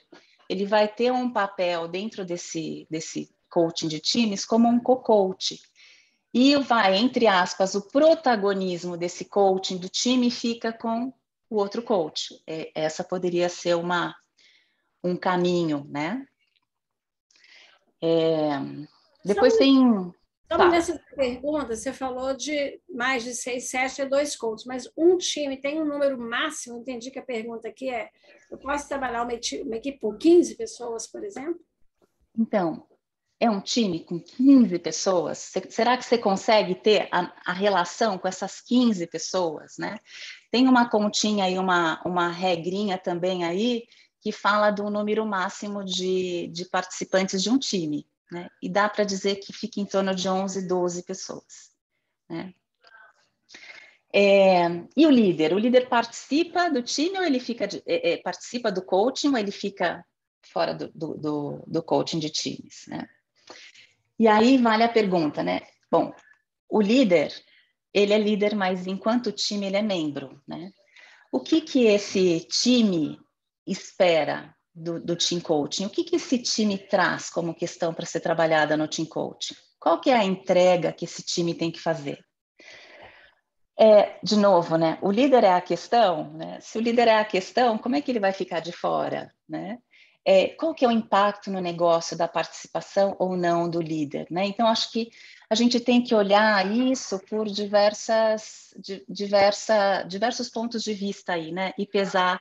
ele vai ter um papel dentro desse coaching de times como um co-coach. E vai, entre aspas, o protagonismo desse coaching do time fica com o outro coach. Essa poderia ser um caminho, né? Depois tem... Então, nessa pergunta, você falou de mais de 6, 7 e 2 coaches, mas um time tem um número máximo? Entendi que a pergunta aqui é: eu posso trabalhar uma equipe com 15 pessoas, por exemplo? Então, é um time com 15 pessoas? Será que você consegue ter a relação com essas 15 pessoas, né? Tem uma continha aí, uma regrinha também aí, que fala do número máximo de participantes de um time, né? E dá para dizer que fica em torno de 11, 12 pessoas, né? E o líder? O líder participa do time ou ele fica participa do coaching ou ele fica fora do coaching de times, né? E aí vale a pergunta, né? Bom, o líder, ele é líder, mas enquanto time ele é membro, né? O que esse time espera do team coaching? O que esse time traz como questão para ser trabalhada no team coaching? Qual que é a entrega que esse time tem que fazer? De novo, né? O líder é a questão, né? Se o líder é a questão, como é que ele vai ficar de fora, né? Qual que é o impacto no negócio da participação ou não do líder, né? Então, acho que a gente tem que olhar isso por diversos pontos de vista aí, né? E pesar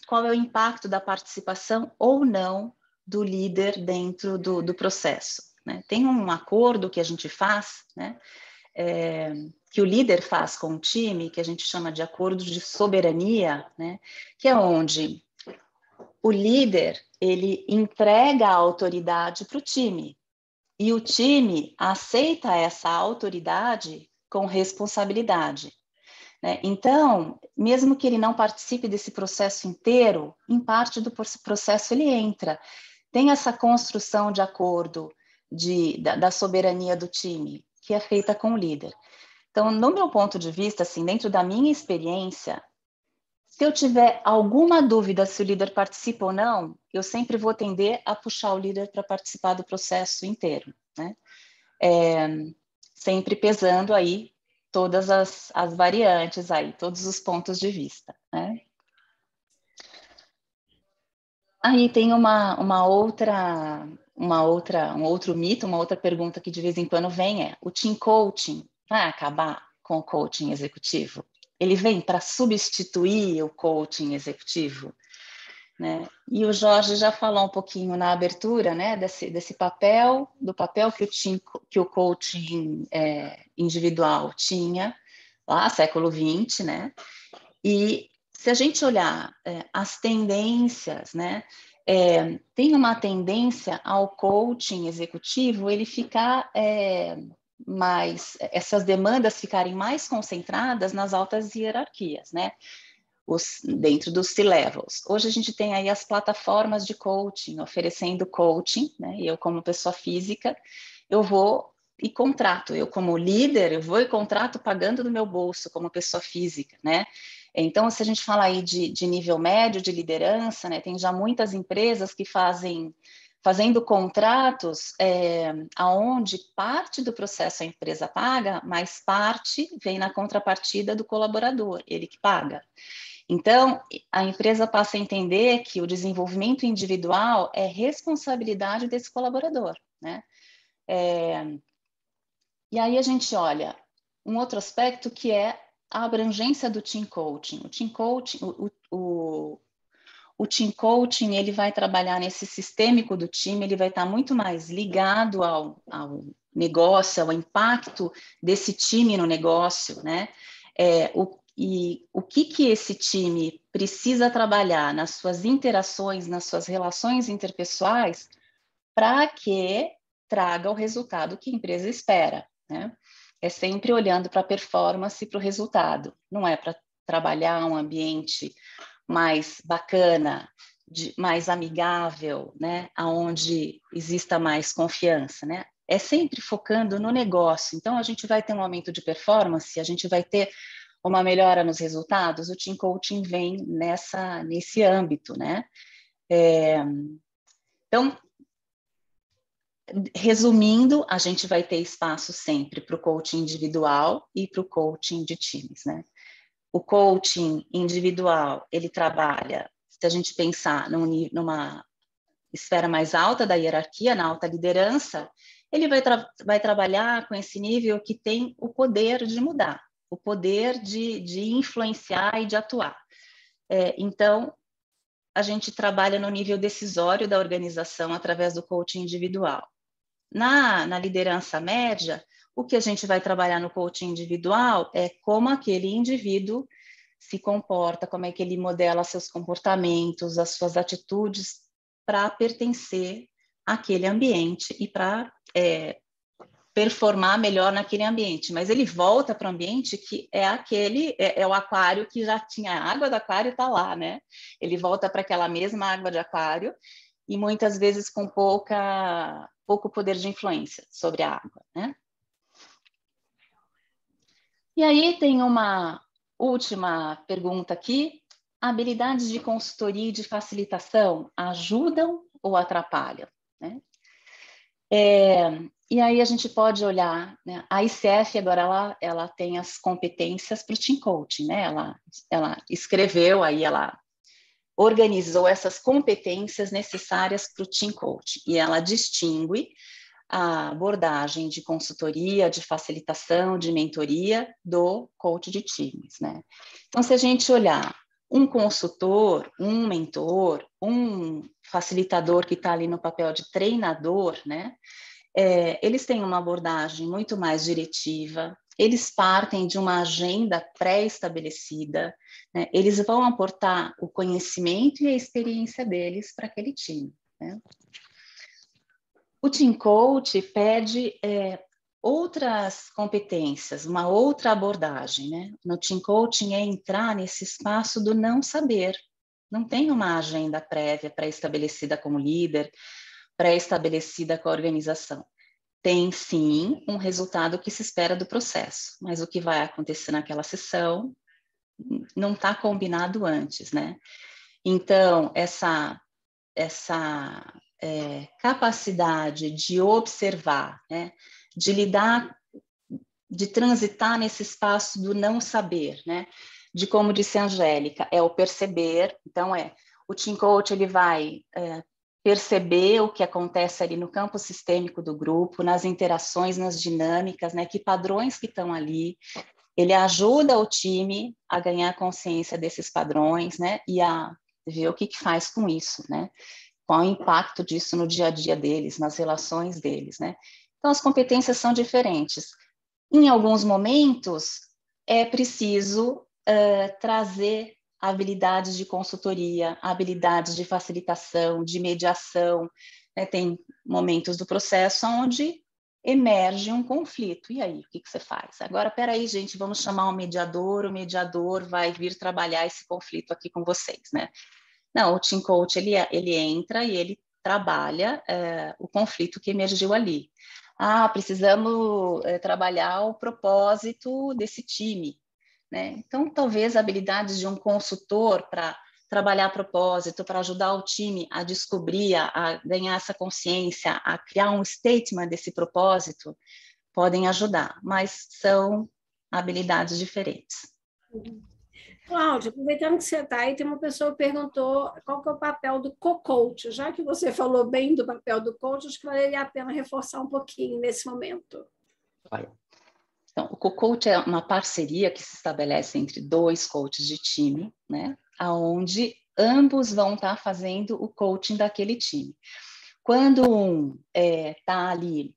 qual é o impacto da participação ou não do líder dentro do processo, né? Tem um acordo que a gente faz, né? Que o líder faz com o time, que a gente chama de acordo de soberania, né? Que é onde o líder ele entrega a autoridade para o time e o time aceita essa autoridade com responsabilidade, né? Então, mesmo que ele não participe desse processo inteiro, em parte do processo ele entra. Tem essa construção de acordo da soberania do time, que é feita com o líder. Então, no meu ponto de vista, assim, dentro da minha experiência, se eu tiver alguma dúvida se o líder participa ou não, eu sempre vou tender a puxar o líder para participar do processo inteiro, né? Sempre pesando aí todas as variantes aí, todos os pontos de vista, né? Aí tem um outro mito, uma outra pergunta que de vez em quando vem o team coaching vai acabar com o coaching executivo? Ele vem para substituir o coaching executivo, né? E o Jorge já falou um pouquinho na abertura, né, desse papel, do papel que o coaching individual tinha lá, século XX, né? E se a gente olhar as tendências, né, tem uma tendência ao coaching executivo ele ficar essas demandas ficarem mais concentradas nas altas hierarquias, né? Dentro dos C-levels. Hoje a gente tem aí as plataformas de coaching, oferecendo coaching, né? E eu como pessoa física, eu vou e contrato. Eu como líder, eu vou e contrato pagando do meu bolso como pessoa física, né? Então, se a gente falar aí de nível médio de liderança, né? Tem já muitas empresas que fazendo contratos aonde parte do processo a empresa paga, mas parte vem na contrapartida do colaborador, ele que paga. Então, a empresa passa a entender que o desenvolvimento individual é responsabilidade desse colaborador, né? E aí a gente olha um outro aspecto que é a abrangência do team coaching. O team coaching, O team coaching, ele vai trabalhar nesse sistêmico do time, ele vai estar muito mais ligado ao negócio, ao impacto desse time no negócio, né? O que esse time precisa trabalhar nas suas interações, nas suas relações interpessoais, para que traga o resultado que a empresa espera, né? É sempre olhando para a performance e para o resultado, não é para trabalhar um ambiente mais bacana, mais amigável, né? Onde exista mais confiança, né? É sempre focando no negócio. Então, a gente vai ter um aumento de performance, a gente vai ter uma melhora nos resultados, o Team Coaching vem nesse âmbito, né? Então, resumindo, a gente vai ter espaço sempre para o coaching individual e para o coaching de times, né? O coaching individual, ele trabalha, se a gente pensar numa esfera mais alta da hierarquia, na alta liderança, ele vai trabalhar com esse nível que tem o poder de mudar, o poder de influenciar e de atuar. Então, a gente trabalha no nível decisório da organização através do coaching individual. Na liderança média, o que a gente vai trabalhar no coaching individual é como aquele indivíduo se comporta, como é que ele modela seus comportamentos, as suas atitudes para pertencer àquele ambiente e para performar melhor naquele ambiente. Mas ele volta para o ambiente que é o aquário que já tinha a água do aquário, está lá, né? Ele volta para aquela mesma água de aquário e muitas vezes com pouco poder de influência sobre a água, né? E aí tem uma última pergunta aqui. Habilidades de consultoria e de facilitação ajudam ou atrapalham, né? E aí a gente pode olhar, né? A ICF agora ela tem as competências para o Team Coaching, né? Ela escreveu, aí ela organizou essas competências necessárias para o Team Coaching e ela distingue a abordagem de consultoria, de facilitação, de mentoria do coach de times, né? Então, se a gente olhar um consultor, um mentor, um facilitador que está ali no papel de treinador, né? Eles têm uma abordagem muito mais diretiva, eles partem de uma agenda pré-estabelecida, né? Eles vão aportar o conhecimento e a experiência deles para aquele time, né? O Team Coach pede outras competências, uma outra abordagem, né? No Team Coaching é entrar nesse espaço do não saber. Não tem uma agenda prévia, pré-estabelecida com o líder, pré-estabelecida com a organização. Tem, sim, um resultado que se espera do processo, mas o que vai acontecer naquela sessão não está combinado antes, né? Então, essa capacidade de observar, né? De lidar, de transitar nesse espaço do não saber, né? De, como disse a Angélica, o perceber. Então, o Team Coach ele vai perceber o que acontece ali no campo sistêmico do grupo, nas interações, nas dinâmicas, né? Que padrões que estão ali. Ele ajuda o time a ganhar consciência desses padrões, né? E a ver o que faz com isso, né? Qual o impacto disso no dia a dia deles, nas relações deles, né? Então, as competências são diferentes. Em alguns momentos, é preciso trazer habilidades de consultoria, habilidades de facilitação, de mediação, né? Tem momentos do processo onde emerge um conflito. E aí, o que você faz? Agora, peraí, gente, vamos chamar um mediador, o mediador vai vir trabalhar esse conflito aqui com vocês, né? Não, o Team Coach, ele entra e ele trabalha o conflito que emergiu ali. Precisamos trabalhar o propósito desse time, né? Então, talvez habilidades de um consultor para trabalhar propósito, para ajudar o time a descobrir, a ganhar essa consciência, a criar um statement desse propósito, podem ajudar, mas são habilidades diferentes. Cláudia, aproveitando que você está aí, tem uma pessoa que perguntou qual que é o papel do co-coach. Já que você falou bem do papel do coach, acho que valeria a pena reforçar um pouquinho nesse momento. Então, o co-coach é uma parceria que se estabelece entre dois coaches de time, né? Onde ambos vão estar fazendo o coaching daquele time. Quando um está ali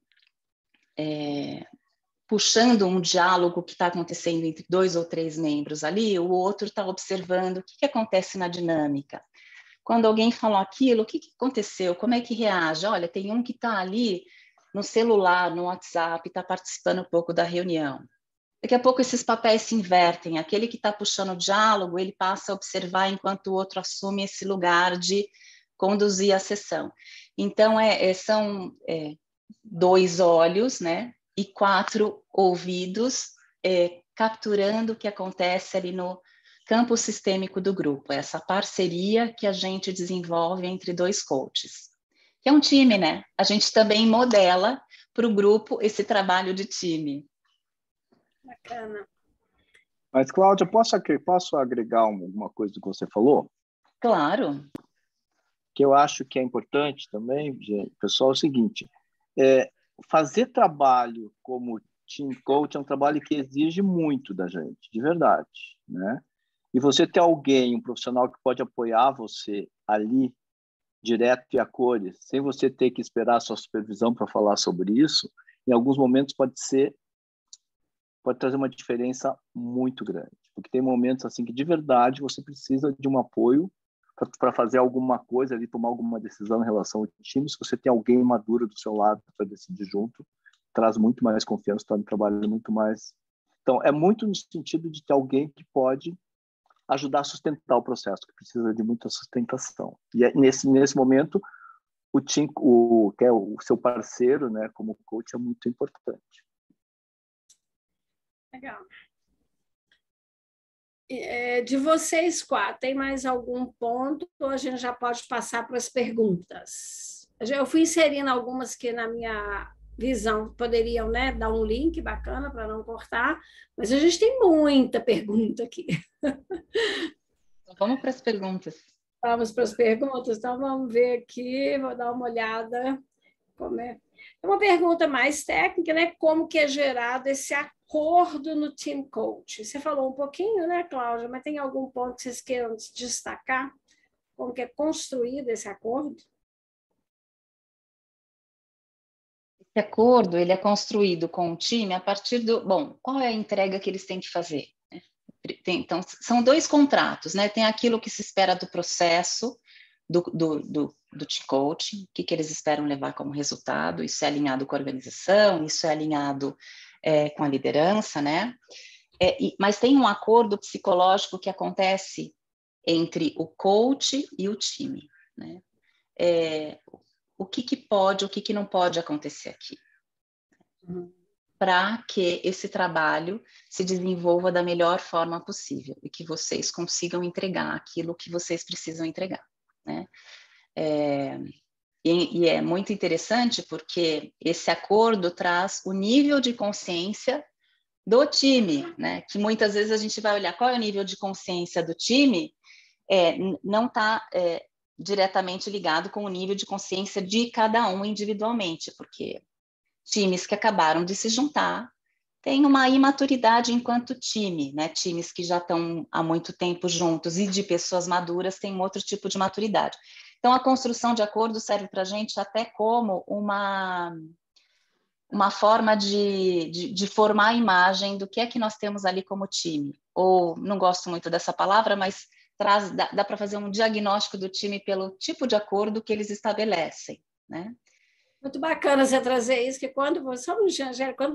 puxando um diálogo que está acontecendo entre 2 ou 3 membros ali, o outro está observando o que acontece na dinâmica. Quando alguém falou aquilo, o que aconteceu? Como é que reage? Olha, tem um que está ali no celular, no WhatsApp, está participando um pouco da reunião. Daqui a pouco esses papéis se invertem. Aquele que está puxando o diálogo, ele passa a observar enquanto o outro assume esse lugar de conduzir a sessão. Então, são 2 olhos, né, e 4 ouvidos capturando o que acontece ali no campo sistêmico do grupo. Essa parceria que a gente desenvolve entre 2 coaches. Que é um time, né? A gente também modela para o grupo esse trabalho de time. Bacana. Mas, Cláudia, posso agregar alguma coisa do que você falou? Claro. Que eu acho que é importante também, gente, pessoal, é o seguinte, fazer trabalho como team coach é um trabalho que exige muito da gente, de verdade, né? E você ter alguém, um profissional que pode apoiar você ali, direto e a cores, sem você ter que esperar a sua supervisão para falar sobre isso, em alguns momentos pode trazer uma diferença muito grande. Porque tem momentos assim que, de verdade, você precisa de um apoio para fazer alguma coisa ali, tomar alguma decisão em relação ao time. Se você tem alguém maduro do seu lado para decidir junto, traz muito mais confiança, torna o trabalho muito mais... Então, é muito no sentido de ter alguém que pode ajudar a sustentar o processo, que precisa de muita sustentação. E nesse momento, o team, que é o seu parceiro, né, como coach, é muito importante. Legal. De vocês 4, tem mais algum ponto ou a gente já pode passar para as perguntas? Eu fui inserindo algumas que na minha visão poderiam, né, dar um link bacana para não cortar, mas a gente tem muita pergunta aqui. Então, vamos para as perguntas. Vamos para as perguntas, então vamos ver aqui, vou dar uma olhada. É uma pergunta mais técnica, né? Como que é gerado esse acordo no Team Coach? Você falou um pouquinho, né, Cláudia? Mas tem algum ponto que vocês queiram destacar? Como que é construído esse acordo? Esse acordo, ele é construído com o time a partir qual é a entrega que eles têm que fazer? Então, são 2 contratos, né? Tem aquilo que se espera do processo do team coaching, o que eles esperam levar como resultado, isso é alinhado com a organização, isso é alinhado com a liderança, né? Mas tem um acordo psicológico que acontece entre o coach e o time, né? O que pode, o que não pode acontecer aqui. Para que esse trabalho se desenvolva da melhor forma possível e que vocês consigam entregar aquilo que vocês precisam entregar, né? E é muito interessante porque esse acordo traz o nível de consciência do time, né? Que muitas vezes a gente vai olhar qual é o nível de consciência do time, não está diretamente ligado com o nível de consciência de cada um individualmente, porque times que acabaram de se juntar têm uma imaturidade enquanto time, né? Times que já estão há muito tempo juntos e de pessoas maduras têm um outro tipo de maturidade. Então, a construção de acordo serve para a gente até como uma forma de formar a imagem do que é que nós temos ali como time. Ou, não gosto muito dessa palavra, mas dá para fazer um diagnóstico do time pelo tipo de acordo que eles estabelecem, né? Muito bacana você trazer isso, que quando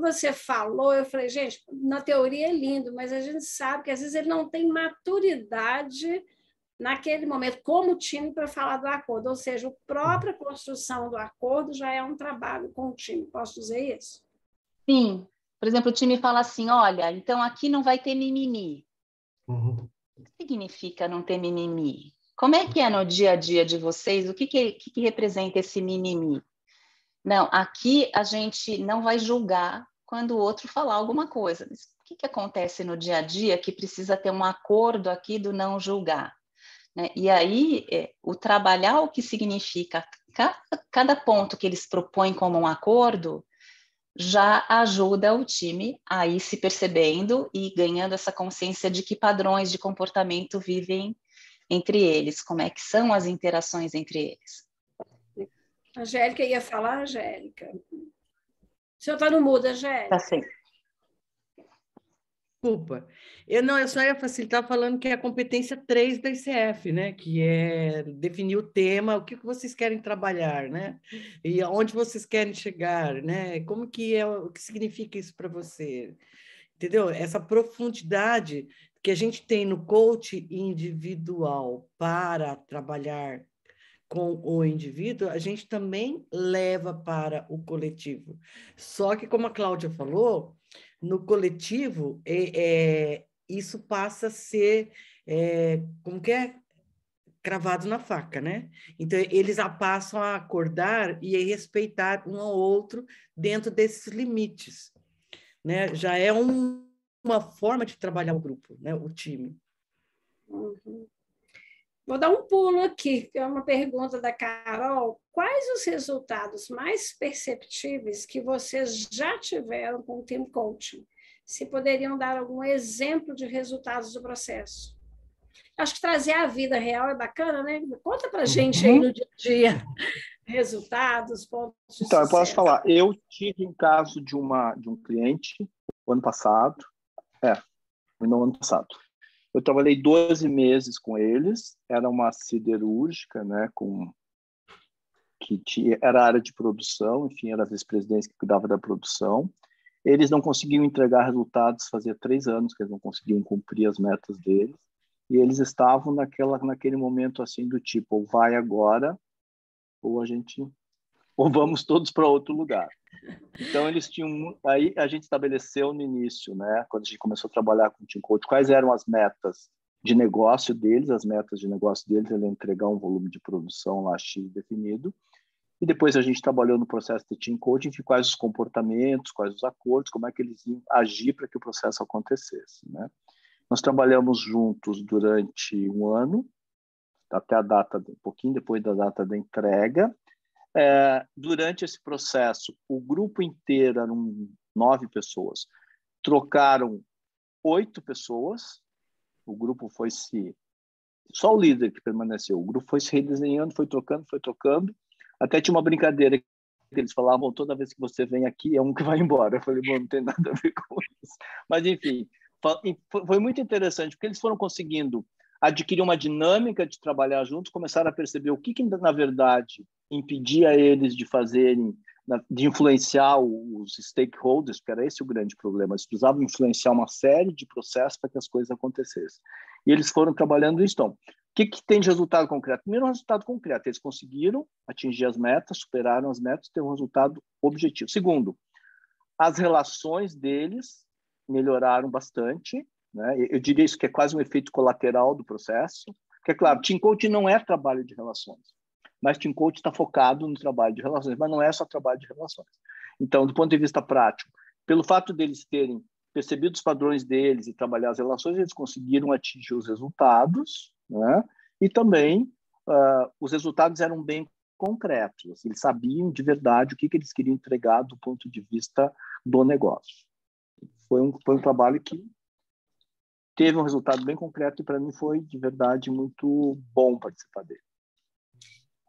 você falou, eu falei, gente, na teoria é lindo, mas a gente sabe que às vezes ele não tem maturidade naquele momento, como time, para falar do acordo. Ou seja, a própria construção do acordo já é um trabalho com o time. Posso dizer isso? Sim. Por exemplo, o time fala assim, olha, então aqui não vai ter mimimi. O que significa não ter mimimi? Como é que é no dia a dia de vocês? O que representa esse mimimi? Não, aqui a gente não vai julgar quando o outro falar alguma coisa. Mas o que acontece no dia a dia que precisa ter um acordo aqui do não julgar? Né? E aí, o trabalhar o que significa cada ponto que eles propõem como um acordo já ajuda o time a ir se percebendo e ganhando essa consciência de que padrões de comportamento vivem entre eles? Como é que são as interações entre eles? Angélica ia falar, Angélica. O senhor está no mudo, Angélica. Tá sim. Desculpa. Eu só ia facilitar falando que é a competência 3 da ICF, né? Que é definir o tema, o que vocês querem trabalhar, né? E aonde vocês querem chegar, né? Como que é, o que significa isso para você? Entendeu? Essa profundidade que a gente tem no coach individual para trabalhar com o indivíduo, a gente também leva para o coletivo. Só que, como a Cláudia falou, no coletivo, isso passa a ser, como que é? Cravado na faca, né? Então, eles passam a acordar e a respeitar um ao outro dentro desses limites, né? Já é uma forma de trabalhar o grupo, né? O time. Uhum. Vou dar um pulo aqui, que é uma pergunta da Carol. Quais os resultados mais perceptíveis que vocês já tiveram com o Team Coaching? Se poderiam dar algum exemplo de resultados do processo? Acho que trazer a vida real é bacana, né? Conta para a gente aí no dia a dia resultados, pontos de Então, sucesso. eu posso falar. Eu tive um caso de um cliente, no ano passado. No ano passado. Eu trabalhei 12 meses com eles. Era uma siderúrgica, né? Era a área de produção, enfim, era a vice-presidência que cuidava da produção. Eles não conseguiam entregar resultados, fazia 3 anos que eles não conseguiam cumprir as metas deles. E eles estavam naquele momento assim do tipo, ou vai agora, ou vamos todos para outro lugar. Então eles tinham, aí a gente estabeleceu no início, né, quando a gente começou a trabalhar com o Team Coach, quais eram as metas de negócio deles. As metas de negócio deles era entregar um volume de produção lá X definido. E depois a gente trabalhou no processo de Team Coaching, quais os comportamentos, quais os acordos, como é que eles iam agir para que o processo acontecesse, né? Nós trabalhamos juntos durante 1 ano, até a data, um pouquinho depois da data da entrega. Durante esse processo, o grupo inteiro, eram 9 pessoas, trocaram 8 pessoas, o grupo foi só o líder que permaneceu, o grupo foi se redesenhando, foi trocando, até tinha uma brincadeira que eles falavam, toda vez que você vem aqui, é um que vai embora. Eu falei, bom, não tem nada a ver com isso. Mas, enfim, foi muito interessante, porque eles foram conseguindo adquirir uma dinâmica de trabalhar juntos, começaram a perceber o que na verdade, impedia eles de fazerem, de influenciar os stakeholders, porque era esse o grande problema. Eles precisavam influenciar uma série de processos para que as coisas acontecessem. E eles foram trabalhando isso. Então, o que tem de resultado concreto? Primeiro, um resultado concreto. Eles conseguiram atingir as metas, superaram as metas, ter um resultado objetivo. Segundo, as relações deles melhoraram bastante, né? Eu diria isso que é quase um efeito colateral do processo. Porque, é claro, Team Coaching não é trabalho de relações, mas Team Coaching está focado no trabalho de relações, mas não é só trabalho de relações. Então, do ponto de vista prático, pelo fato deles terem percebido os padrões deles e trabalhar as relações, eles conseguiram atingir os resultados, né? E também os resultados eram bem concretos. Assim, eles sabiam de verdade o que eles queriam entregar do ponto de vista do negócio. Foi um trabalho que teve um resultado bem concreto e para mim foi de verdade muito bom participar dele.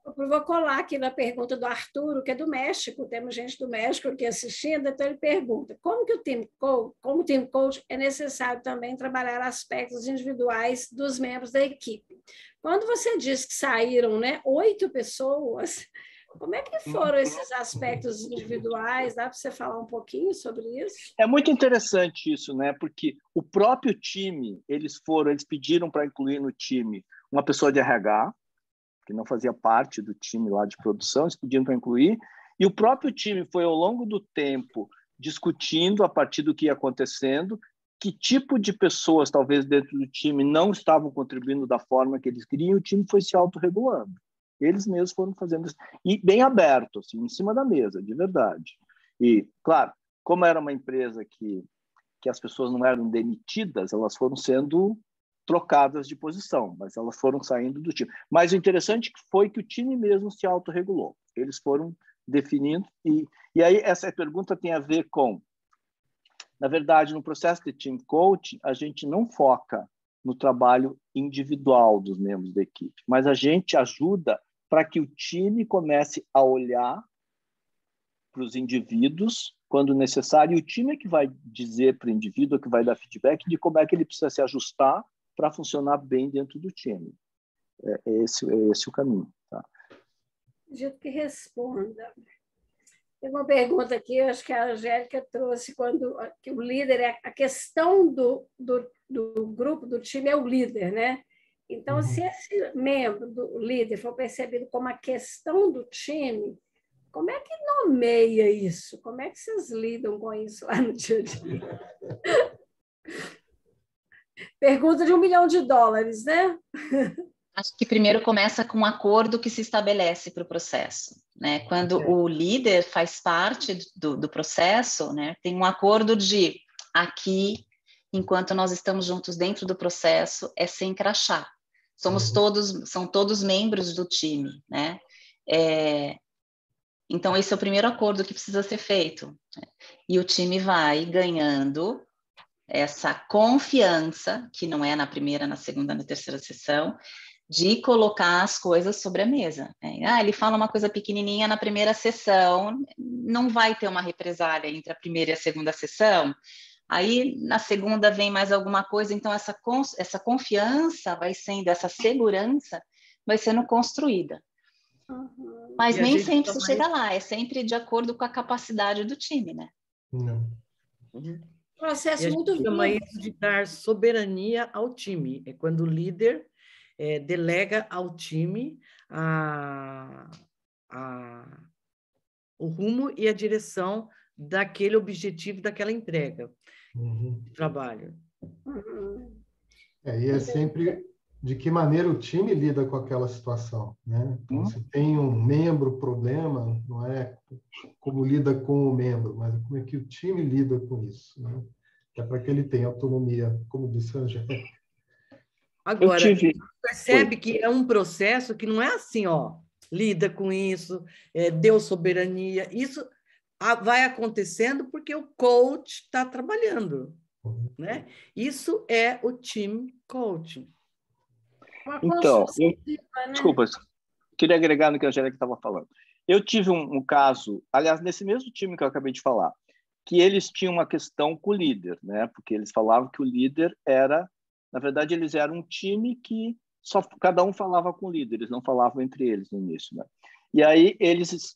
Eu vou colar aqui na pergunta do Arturo, que é do México, temos gente do México aqui assistindo, então ele pergunta, como o Team Coach é necessário também trabalhar aspectos individuais dos membros da equipe? Quando você diz que saíram, né, 8 pessoas, como é que foram esses aspectos individuais? Dá para você falar um pouquinho sobre isso? É muito interessante isso, né? Porque o próprio time, eles pediram para incluir no time uma pessoa de RH, que não fazia parte do time lá de produção, eles pediram para incluir, e o próprio time foi, ao longo do tempo, discutindo, a partir do que ia acontecendo, que tipo de pessoas, talvez, dentro do time não estavam contribuindo da forma que eles queriam, e o time foi se autorregulando. Eles mesmos foram fazendo isso, e bem aberto, assim, em cima da mesa, de verdade. E, claro, como era uma empresa que as pessoas não eram demitidas, elas foram sendo trocadas de posição, mas elas foram saindo do time. Mas o interessante foi que o time mesmo se autorregulou. Eles foram definindo, e aí essa pergunta tem a ver com, na verdade, no processo de Team Coaching, a gente não foca no trabalho individual dos membros da equipe, mas a gente ajuda para que o time comece a olhar para os indivíduos quando necessário, e o time é que vai dizer para o indivíduo, que vai dar feedback de como é que ele precisa se ajustar para funcionar bem dentro do time. É esse o caminho. Tá? Acredito que responda. Tem uma pergunta aqui, eu acho que a Angélica trouxe, que o líder, a questão do grupo, do time, é o líder, né? Então, se esse membro do líder for percebido como a questão do time, como é que nomeia isso? Como é que vocês lidam com isso lá no dia a dia? Pergunta de $1 milhão, né? Acho que primeiro começa com um acordo que se estabelece para o processo, né? Quando o líder faz parte do processo, né? Tem um acordo de aqui, enquanto nós estamos juntos dentro do processo, é sem crachá. São todos membros do time, né? Então, esse é o primeiro acordo que precisa ser feito. Né? E o time vai ganhando essa confiança, que não é na primeira, na segunda, na terceira sessão, de colocar as coisas sobre a mesa. Ele fala uma coisa pequenininha na primeira sessão, não vai ter uma represália entre a primeira e a segunda sessão, aí na segunda vem mais alguma coisa, então essa confiança vai sendo, essa segurança vai sendo construída. Mas nem sempre você chega lá, é sempre de acordo com a capacidade do time, né? Processo muito vivo. Chama isso de dar soberania ao time. É quando o líder delega ao time o rumo e a direção daquele objetivo, daquela entrega de trabalho. E é sempre de que maneira o time lida com aquela situação, né? Então, se tem um membro problema, não é como lida com o membro, mas como é que o time lida com isso, né? Que é para que ele tenha autonomia, como disse a Angélica. Agora, percebe que é um processo que não é assim, lida com isso, deu soberania. Isso vai acontecendo porque o coach está trabalhando, né? Isso é o team coaching. Então, desculpa, queria agregar no que a Angélica estava falando. Eu tive um caso, aliás, nesse mesmo time que eu acabei de falar, que eles tinham uma questão com o líder, né? Porque eles falavam que o líder era, na verdade, eles eram um time que só cada um falava com o líder, eles não falavam entre eles no início, né? E aí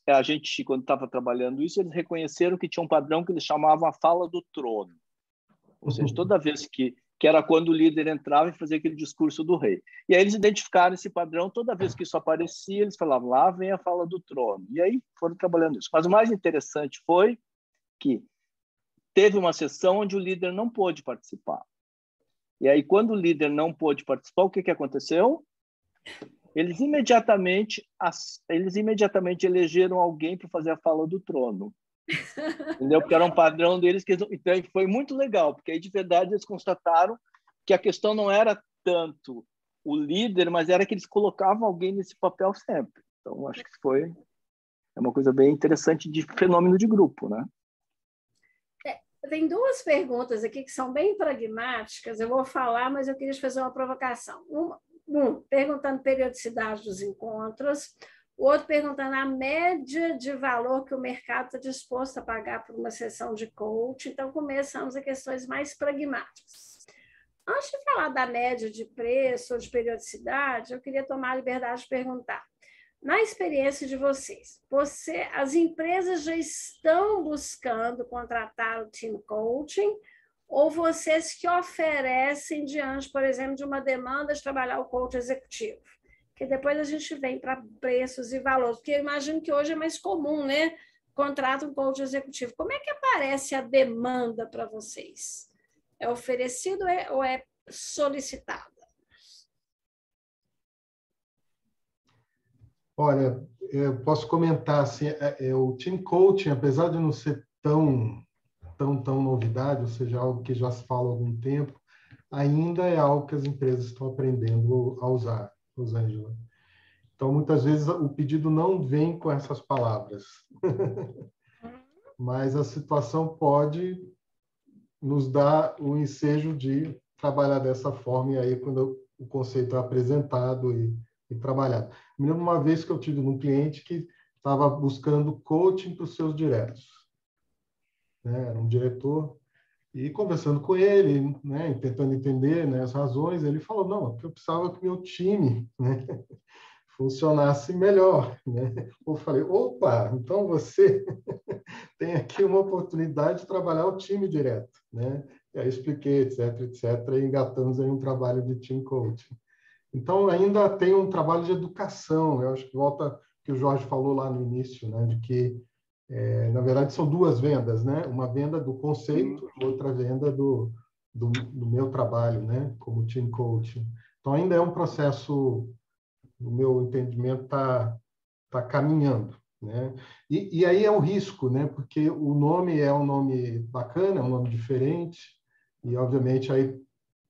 a gente, quando estava trabalhando isso, eles reconheceram que tinha um padrão que eles chamavam a fala do trono. Ou seja, toda vez que era quando o líder entrava e fazia aquele discurso do rei. E aí eles identificaram esse padrão, toda vez que isso aparecia, eles falavam, lá vem a fala do trono. E aí foram trabalhando isso. Mas o mais interessante foi que teve uma sessão onde o líder não pôde participar. E aí, quando o líder não pôde participar, o que aconteceu? Eles imediatamente elegeram alguém para fazer a fala do trono. Entendeu? Porque era um padrão deles. Então, foi muito legal, porque aí, de verdade, eles constataram que a questão não era tanto o líder, mas era que eles colocavam alguém nesse papel sempre. Então, acho que é uma coisa bem interessante de fenômeno de grupo, né? Tem duas perguntas aqui que são bem pragmáticas. Eu vou falar, mas eu queria te fazer uma provocação. Perguntando periodicidade dos encontros. O outro perguntando a média de valor que o mercado está disposto a pagar por uma sessão de coach. Então, começamos a questões mais pragmáticas. Antes de falar da média de preço ou de periodicidade, eu queria tomar a liberdade de perguntar. Na experiência de vocês, as empresas já estão buscando contratar o team coaching ou vocês que oferecem diante, por exemplo, de uma demanda de trabalhar o coach executivo? Que depois a gente vem para preços e valores, porque eu imagino que hoje é mais comum, né? Contrata um coach executivo. Como é que aparece a demanda para vocês? É oferecido ou é solicitado? Olha, eu posso comentar assim, o team coaching, apesar de não ser tão novidade, ou seja, algo que já se fala há algum tempo, ainda é algo que as empresas estão aprendendo a usar, Rosângela. Então, muitas vezes o pedido não vem com essas palavras, mas a situação pode nos dar o ensejo de trabalhar dessa forma, e aí quando o conceito é apresentado e trabalhado. Me lembro uma vez que eu tive um cliente que estava buscando coaching para os seus diretos, né? Era um diretor, e conversando com ele, né, tentando entender, né, as razões, ele falou, não, porque eu precisava que o meu time, né, funcionasse melhor, né? Eu falei, opa, então você tem aqui uma oportunidade de trabalhar o time direto, né? E aí expliquei, etc, e engatamos aí um trabalho de team coaching. Então, ainda tem um trabalho de educação, eu acho que volta o que o Jorge falou lá no início, né, de que, na verdade, são duas vendas, né? Uma venda do conceito, outra venda do meu trabalho, né, como team coaching. Então, ainda é um processo, no meu entendimento, tá caminhando, né? E aí é o risco, né? Porque o nome é um nome bacana, é um nome diferente, e, obviamente, aí,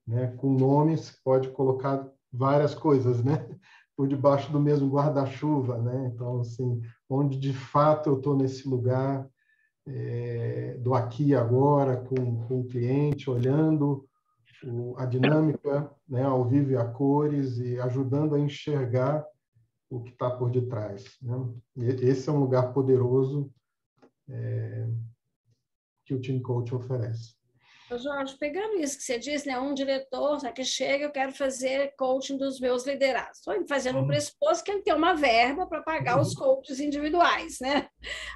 né, com nomes pode colocar várias coisas, né, por debaixo do mesmo guarda-chuva, né? Então, assim, onde de fato eu estou nesse lugar do aqui e agora com o cliente, olhando a dinâmica, né, ao vivo e a cores, e ajudando a enxergar o que está por detrás, né? Esse é um lugar poderoso que o Team Coach oferece. Jorge, pegando isso que você disse, né, um diretor que chega, eu quero fazer coaching dos meus liderados. Estou fazendo um pressuposto que ele tem uma verba para pagar os coaches individuais, né?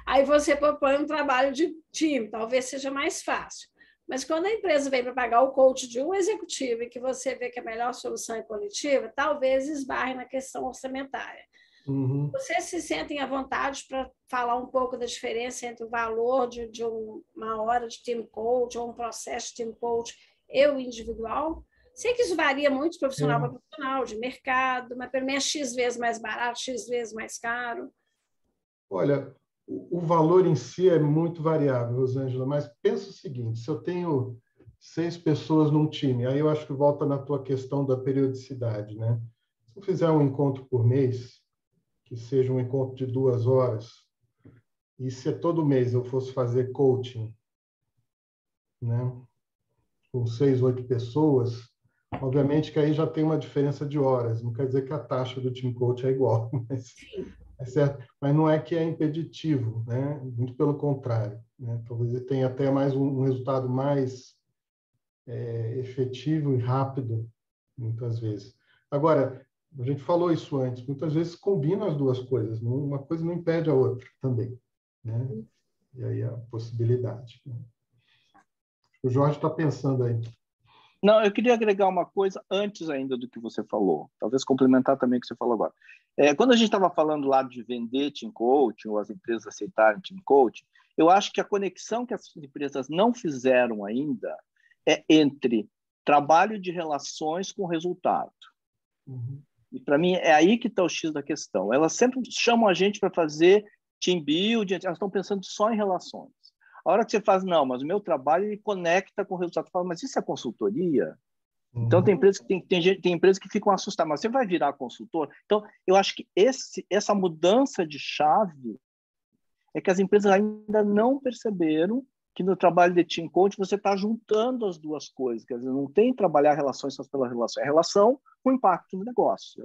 Aí você propõe um trabalho de time, talvez seja mais fácil. Mas quando a empresa vem para pagar o coach de um executivo e que você vê que a melhor solução é coletiva, talvez esbarre na questão orçamentária. Vocês se sentem à vontade para falar um pouco da diferença entre o valor de uma hora de team coach ou um processo de team coach e o individual? Sei que isso varia muito de profissional para profissional, de mercado, mas para mim é X vezes mais barato, X vezes mais caro. Olha, o valor em si é muito variável, Rosângela, mas pensa o seguinte, se eu tenho 6 pessoas num time, aí eu acho que volta na tua questão da periodicidade, né? Se eu fizer um encontro por mês, que seja um encontro de 2 horas, e se todo mês eu fosse fazer coaching, né, com 6, 8 pessoas, obviamente que aí já tem uma diferença de horas, não quer dizer que a taxa do team coach é igual, mas, é certo? Mas não é que é impeditivo, né? Muito pelo contrário, né? Talvez ele tenha até mais um resultado mais efetivo e rápido, muitas vezes. Agora, a gente falou isso antes, muitas vezes combina as duas coisas, uma coisa não impede a outra também, né? E aí a possibilidade. Né? O Jorge está pensando aí. Não, eu queria agregar uma coisa antes ainda do que você falou, talvez complementar também o que você falou agora. Quando a gente estava falando lá de vender team coaching ou as empresas aceitarem team coaching, eu acho que a conexão que as empresas não fizeram ainda é entre trabalho de relações com resultado. E, para mim, é aí que está o X da questão. Elas sempre chamam a gente para fazer team building, elas estão pensando só em relações. A hora que você faz, não, mas o meu trabalho ele conecta com o resultado. Você fala, mas isso é consultoria? Então, tem empresas tem empresas que ficam assustadas, mas você vai virar consultor? Então, eu acho que essa mudança de chave é que as empresas ainda não perceberam que no trabalho de team coach você está juntando as duas coisas. Quer dizer, não tem trabalhar relações só pela relação, é relação com impacto no negócio. Eu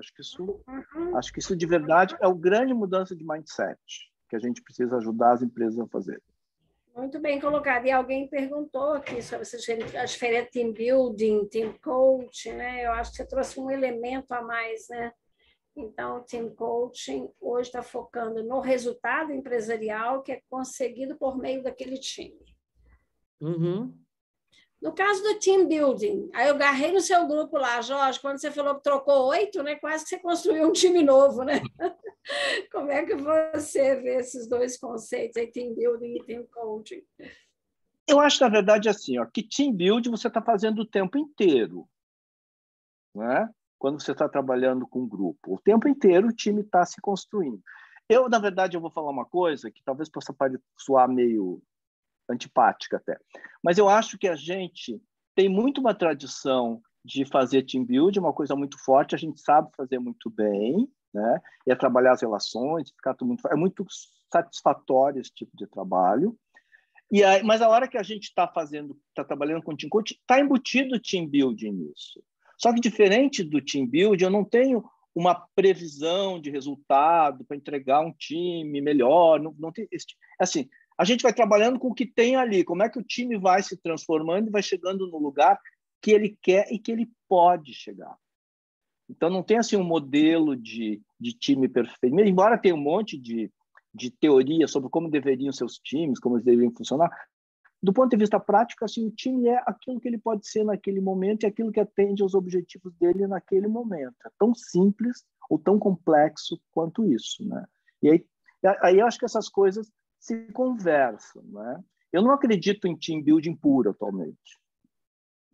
acho que isso de verdade é a grande mudança de mindset que a gente precisa ajudar as empresas a fazer. Muito bem colocado. E alguém perguntou aqui sobre a diferença team building, team coach, né? Eu acho que você trouxe um elemento a mais, né? Então, o team coaching hoje está focando no resultado empresarial que é conseguido por meio daquele time. No caso do team building, aí eu agarrei no seu grupo lá, Jorge, quando você falou que trocou 8, né? Quase que você construiu um time novo, né? Como é que você vê esses dois conceitos aí, team building e team coaching? Eu acho, na verdade, assim, ó, que team building você está fazendo o tempo inteiro, né? Quando você está trabalhando com um grupo. O tempo inteiro o time está se construindo. Na verdade, eu vou falar uma coisa que talvez possa soar meio antipática até, mas eu acho que a gente tem muito uma tradição de fazer team building, uma coisa muito forte, a gente sabe fazer muito bem, né? E é trabalhar as relações, é muito satisfatório esse tipo de trabalho. Mas a hora que a gente está trabalhando com team coach, está embutido o team building nisso. Só que diferente do team building, eu não tenho uma previsão de resultado para entregar um time melhor. Não tem assim, a gente vai trabalhando com o que tem ali, como é que o time vai se transformando e vai chegando no lugar que ele quer e que ele pode chegar. Então, não tem assim um modelo de time perfeito. Embora tenha um monte de teoria sobre como deveriam ser os times, como eles deveriam funcionar, do ponto de vista prático, assim, o time é aquilo que ele pode ser naquele momento e aquilo que atende aos objetivos dele naquele momento. É tão simples ou tão complexo quanto isso, né? E aí eu acho que essas coisas se conversam, né? Eu não acredito em team building puro atualmente,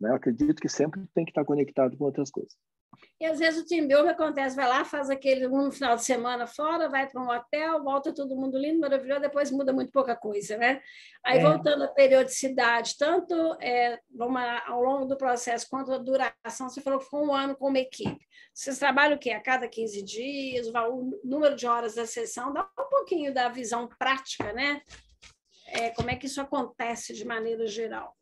né? Eu acredito que sempre tem que estar conectado com outras coisas. E às vezes o team building acontece, vai lá, faz aquele no final de semana fora, vai para um hotel, volta todo mundo lindo, maravilhoso, depois muda muito pouca coisa, né? Aí voltando à periodicidade, tanto ao longo do processo quanto a duração, você falou que ficou 1 ano com uma equipe. Vocês trabalham o quê? A cada 15 dias, o número de horas da sessão, dá um pouquinho da visão prática, né? Como é que isso acontece de maneira geral?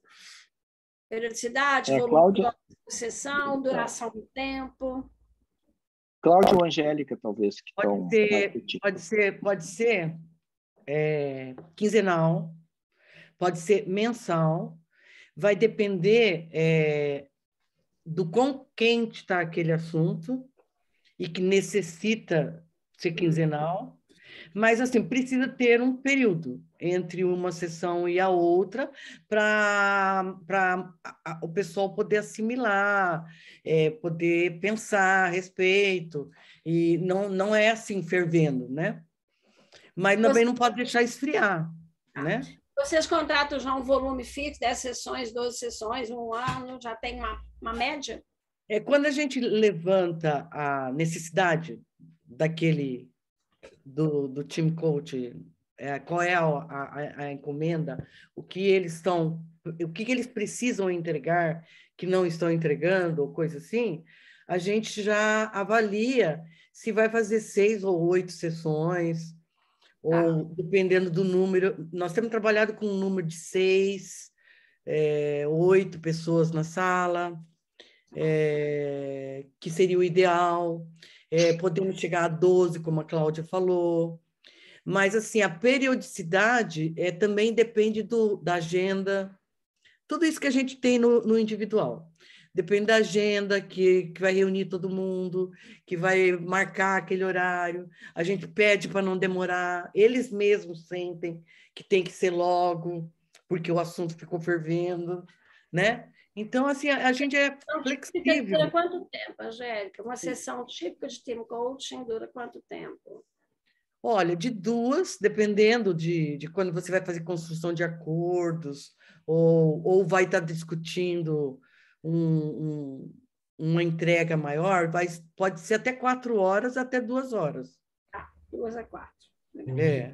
Periodicidade, volume de sessão, duração do tempo. Cláudia ou Angélica, talvez. Que pode ser quinzenal, pode ser mensal, vai depender do quão quente está aquele assunto e que necessita ser quinzenal, mas assim, precisa ter um período entre uma sessão e a outra para o pessoal poder assimilar, poder pensar a respeito, e não é assim fervendo, né? Mas também não pode deixar esfriar, né? Vocês contratam já um volume fixo, 10 sessões, 12 sessões, 1 ano, já tem uma média? Quando a gente levanta a necessidade do team coach, qual é a encomenda, o que eles precisam entregar que não estão entregando, ou coisa assim, a gente já avalia se vai fazer 6 ou 8 sessões, ou dependendo do número. Nós temos trabalhado com um número de 6, 8 pessoas na sala, que seria o ideal. Podemos chegar a 12, como a Cláudia falou, mas assim, a periodicidade também depende da agenda, tudo isso que a gente tem no individual. Depende da agenda, que vai reunir todo mundo, que vai marcar aquele horário. A gente pede para não demorar, eles mesmos sentem que tem que ser logo, porque o assunto ficou fervendo, né? Então, assim, a gente é flexível. Dura quanto tempo, Angélica? Uma sessão típica de team coaching dura quanto tempo? Olha, de 2, dependendo de quando você vai fazer construção de acordos, ou vai estar discutindo uma entrega maior, pode ser até 4 horas, até 2 horas. 2 a 4.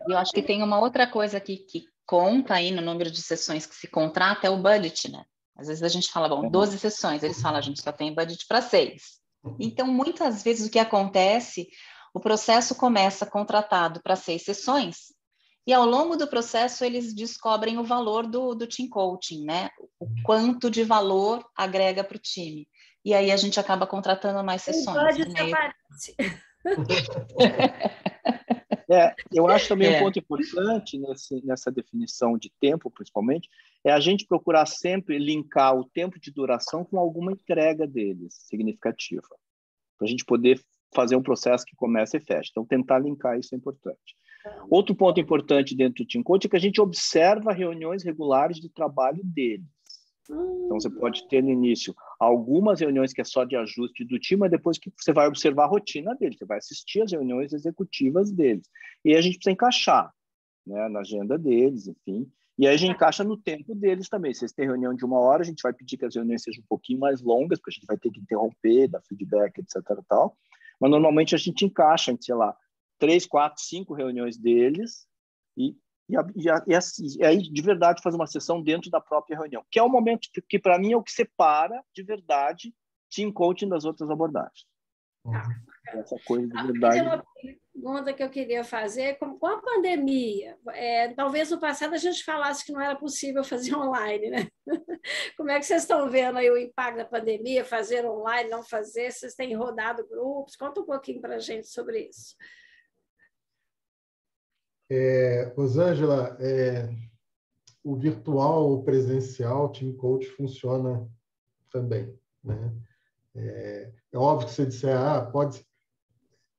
Eu acho que tem uma outra coisa aqui que conta aí no número de sessões que se contrata, é o budget, né? Às vezes a gente fala, 12 sessões, eles falam, a gente só tem budget para 6. Então, muitas vezes o que acontece, o processo começa contratado para 6 sessões, e ao longo do processo eles descobrem o valor do team coaching, né? O quanto de valor agrega para o time. E aí a gente acaba contratando mais sessões. Eu acho também um ponto importante nessa definição de tempo, principalmente, é a gente procurar sempre linkar o tempo de duração com alguma entrega deles significativa, para a gente poder fazer um processo que começa e fecha. Então, tentar linkar isso é importante. Outro ponto importante dentro do Team Coach é que a gente observa reuniões regulares de trabalho deles. Então, você pode ter no início algumas reuniões que é só de ajuste do time, mas depois que você vai observar a rotina deles, você vai assistir as reuniões executivas deles. E aí a gente precisa encaixar, né, na agenda deles, enfim. E aí a gente encaixa no tempo deles também. Se eles têm reunião de 1 hora, a gente vai pedir que as reuniões sejam um pouquinho mais longas, porque a gente vai ter que interromper, dar feedback, etc. Tal. Mas normalmente a gente encaixa em, sei lá, 3, 4, 5 reuniões deles e aí, de verdade, fazer uma sessão dentro da própria reunião, que é o momento que para mim, é o que separa, de verdade, team coaching das outras abordagens. Essa coisa de Tem verdade. uma pergunta que eu queria fazer, com a pandemia, talvez no passado a gente falasse que não era possível fazer online, né? Como é que vocês estão vendo aí o impacto da pandemia, fazer online, não fazer? Vocês têm rodado grupos? Conta um pouquinho para a gente sobre isso. Rosângela, o virtual ou presencial, Team Coach funciona também, né? É óbvio que você disser, pode,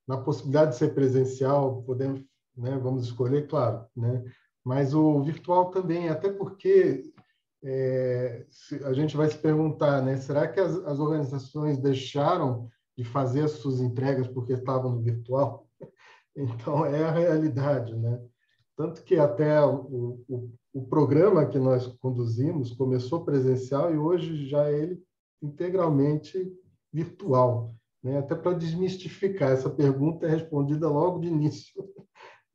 na possibilidade de ser presencial, podemos, né, vamos escolher, claro, né? Mas o virtual também, até porque a gente vai se perguntar, né? Será que as organizações deixaram de fazer as suas entregas porque estavam no virtual? Então, é a realidade, né? Tanto que até o programa que nós conduzimos começou presencial e hoje já é ele integralmente virtual, né? Até para desmistificar, essa pergunta é respondida logo de início,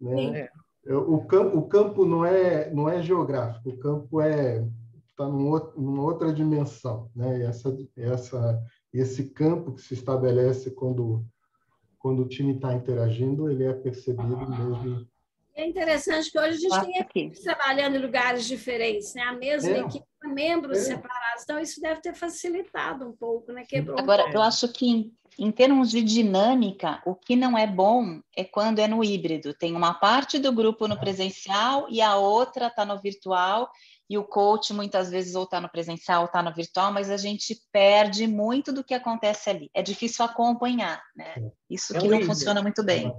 né? O campo não é geográfico, o campo está numa outra dimensão, né? E esse campo que se estabelece quando o time está interagindo, ele é percebido mesmo. É interessante que hoje a gente tem equipes trabalhando em lugares diferentes, né? A mesma equipe, membros separados. Então, isso deve ter facilitado um pouco, né? Quebrou Agora, pouco. eu acho que, em termos de dinâmica, o que não é bom é quando é no híbrido. Tem uma parte do grupo no presencial e a outra está no virtual, e o coach muitas vezes ou está no presencial ou está no virtual, mas a gente perde muito do que acontece ali. É difícil acompanhar, né? Isso que não funciona muito bem.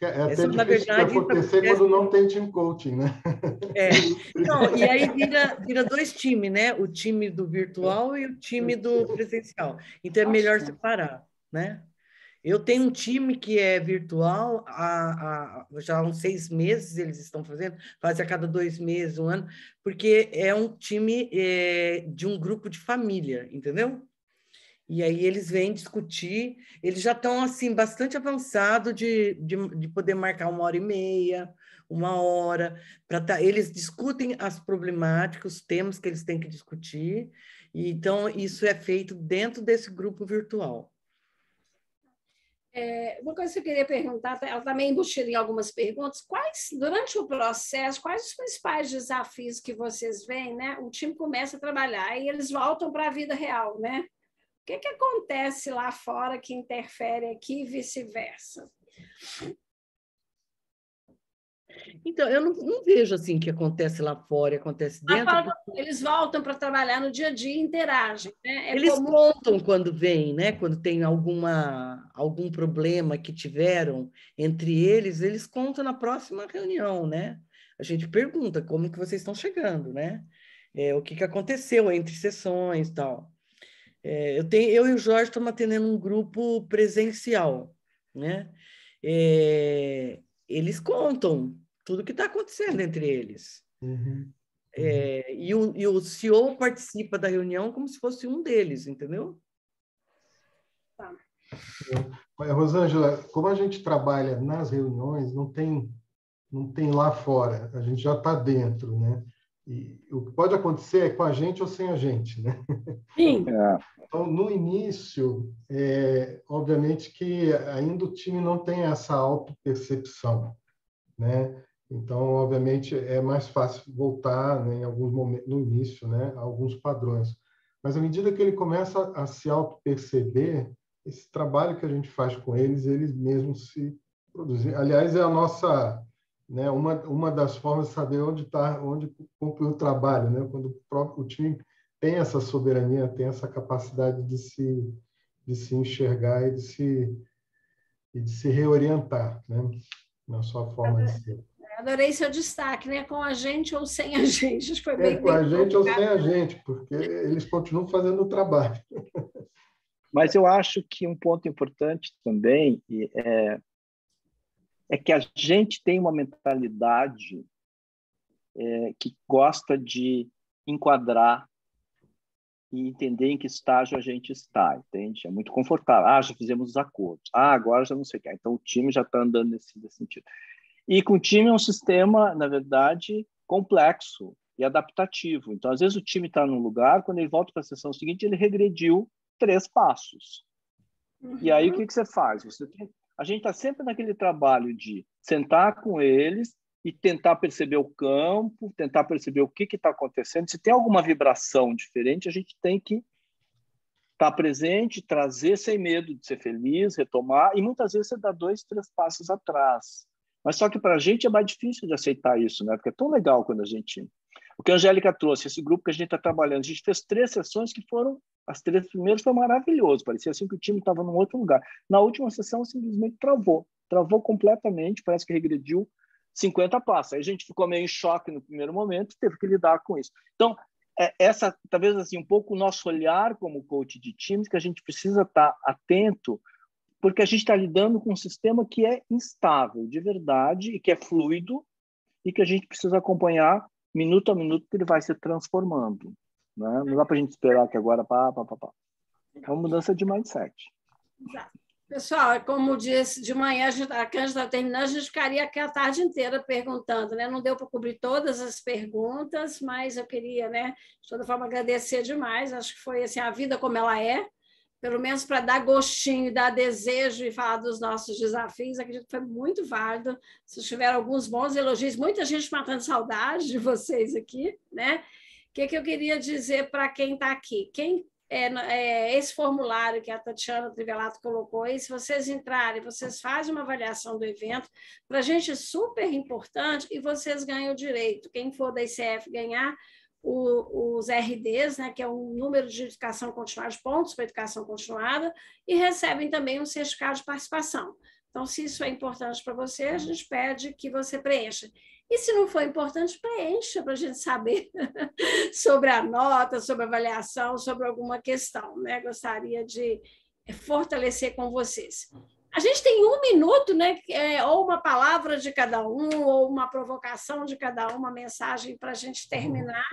É até difícil de acontecer quando não tem team coaching, né? Não, e aí vira dois times, né? O time do virtual e o time do presencial. Então, é melhor separar, né? Eu tenho um time que é virtual, já há uns 6 meses eles estão fazem a cada 2 meses, 1 ano, porque é um time de um grupo de família, entendeu? E aí eles vêm discutir, eles já estão assim bastante avançados de poder marcar 1h30, 1 hora, eles discutem as problemáticas, os temas que eles têm que discutir, e então isso é feito dentro desse grupo virtual. Uma coisa que eu queria perguntar, ela também embutindo em algumas perguntas, durante o processo, quais os principais desafios que vocês veem, né? O time começa a trabalhar e eles voltam para a vida real, né? O que acontece lá fora que interfere aqui e vice-versa? Então, eu não vejo assim que acontece lá fora e acontece dentro. Eles voltam para trabalhar no dia a dia e interagem, né? Eles contam quando vêm, né? Quando tem algum problema que tiveram entre eles contam na próxima reunião, né? A gente pergunta como que vocês estão chegando, né? O que aconteceu entre sessões e tal. Eu e o Jorge estamos atendendo um grupo presencial, né? Eles contam tudo o que está acontecendo entre eles. Uhum. E o CEO participa da reunião como se fosse um deles, entendeu? Tá. Rosângela, como a gente trabalha nas reuniões, não tem lá fora, a gente já está dentro, né? E o que pode acontecer é com a gente ou sem a gente, né? Sim. Então, no início, obviamente que ainda o time não tem essa autopercepção, né? Então, obviamente, é mais fácil voltar, né, em alguns momentos, no início, né, a alguns padrões. Mas, à medida que ele começa a se auto-perceber, esse trabalho que a gente faz com eles mesmos se produzem. Aliás, é a nossa, né, uma das formas de saber onde concluiu o trabalho, né? Quando o time tem essa soberania, tem essa capacidade de se enxergar e de se reorientar, né, na sua forma de ser. Adorei seu destaque, né? Com a gente ou sem a gente. Foi bem, com a gente ou sem a gente, porque eles continuam fazendo o trabalho. Mas eu acho que um ponto importante também é que a gente tem uma mentalidade que gosta de enquadrar e entender em que estágio a gente está, entende? É muito confortável. Já fizemos os acordos. Agora já não sei o que. Então, o time já está andando nesse sentido. E com o time é um sistema, na verdade, complexo e adaptativo. Então, às vezes, o time está num lugar, quando ele volta para a sessão seguinte, ele regrediu 3 passos. E aí, o que você faz? A gente está sempre naquele trabalho de sentar com eles e tentar perceber o campo, tentar perceber o que está acontecendo. Se tem alguma vibração diferente, a gente tem que estar presente, trazer sem medo de ser feliz, retomar, e muitas vezes você dá 2, 3 passos atrás. Mas só que para a gente é mais difícil de aceitar isso, né? Porque é tão legal quando a gente... O que a Angélica trouxe, esse grupo que a gente está trabalhando, a gente fez 3 sessões que foram... As 3 primeiras foi maravilhoso, parecia assim que o time estava num outro lugar. Na última sessão, simplesmente travou completamente, parece que regrediu 50 passos. Aí a gente ficou meio em choque no primeiro momento, teve que lidar com isso. Então, essa, talvez assim, um pouco o nosso olhar como coach de times, que a gente precisa estar atento, porque a gente está lidando com um sistema que é instável, de verdade, e que é fluido, e que a gente precisa acompanhar minuto a minuto, que ele vai se transformando. Né? Não dá para a gente esperar que agora... É uma mudança de mindset. Exato. Pessoal, como disse, de manhã a Cândida está terminando, a gente ficaria aqui a tarde inteira perguntando, né? Não deu para cobrir todas as perguntas, mas eu queria, né, de toda forma, agradecer demais. Acho que foi assim, a vida como ela é, pelo menos para dar gostinho, dar desejo e falar dos nossos desafios. Acredito que foi muito válido. Se tiveram alguns bons elogios, muita gente matando saudade de vocês aqui, né? O que eu queria dizer para quem está aqui? Esse formulário que a Tatiana Trivelato colocou aí, se vocês entrarem, vocês fazem uma avaliação do evento, para a gente é super importante e vocês ganham o direito. Quem for da ICF ganhar os RDs, né, que é um número de educação continuada, de pontos para educação continuada, e recebem também um certificado de participação. Então, se isso é importante para você, a gente pede que você preencha. E se não for importante, preencha para a gente saber sobre a nota, sobre a avaliação, sobre alguma questão, né? Gostaria de fortalecer com vocês. A gente tem 1 minuto, né? Ou uma palavra de cada um, ou uma provocação de cada um, uma mensagem para a gente terminar.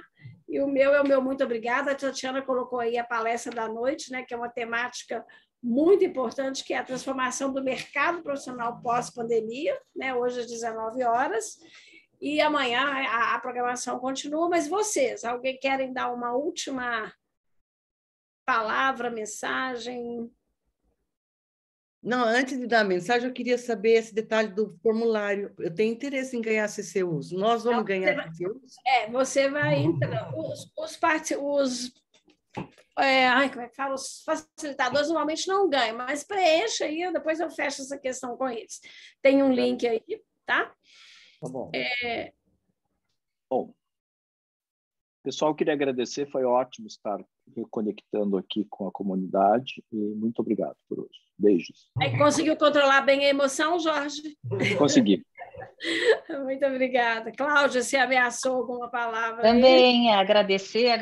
E o meu é o meu muito obrigada. A Tatiana colocou aí a palestra da noite, né? Que é uma temática muito importante, que é a transformação do mercado profissional pós-pandemia, né? Hoje às 19 horas. E amanhã a programação continua, mas vocês, alguém querem dar uma última palavra, mensagem? Não, antes de dar a mensagem, eu queria saber esse detalhe do formulário. Eu tenho interesse em ganhar CCUs. Nós vamos ganhar CCUs? Você vai entrar. Como é que fala? Os facilitadores normalmente não ganham, mas preencha aí, depois eu fecho essa questão com eles. Tem um link aí, tá? Tá bom. Bom, pessoal, queria agradecer, foi ótimo estar reconectando aqui com a comunidade e muito obrigado por hoje. Beijos. Conseguiu controlar bem a emoção, Jorge? Consegui. Muito obrigada. Cláudia, você ameaçou alguma palavra? Também agradecer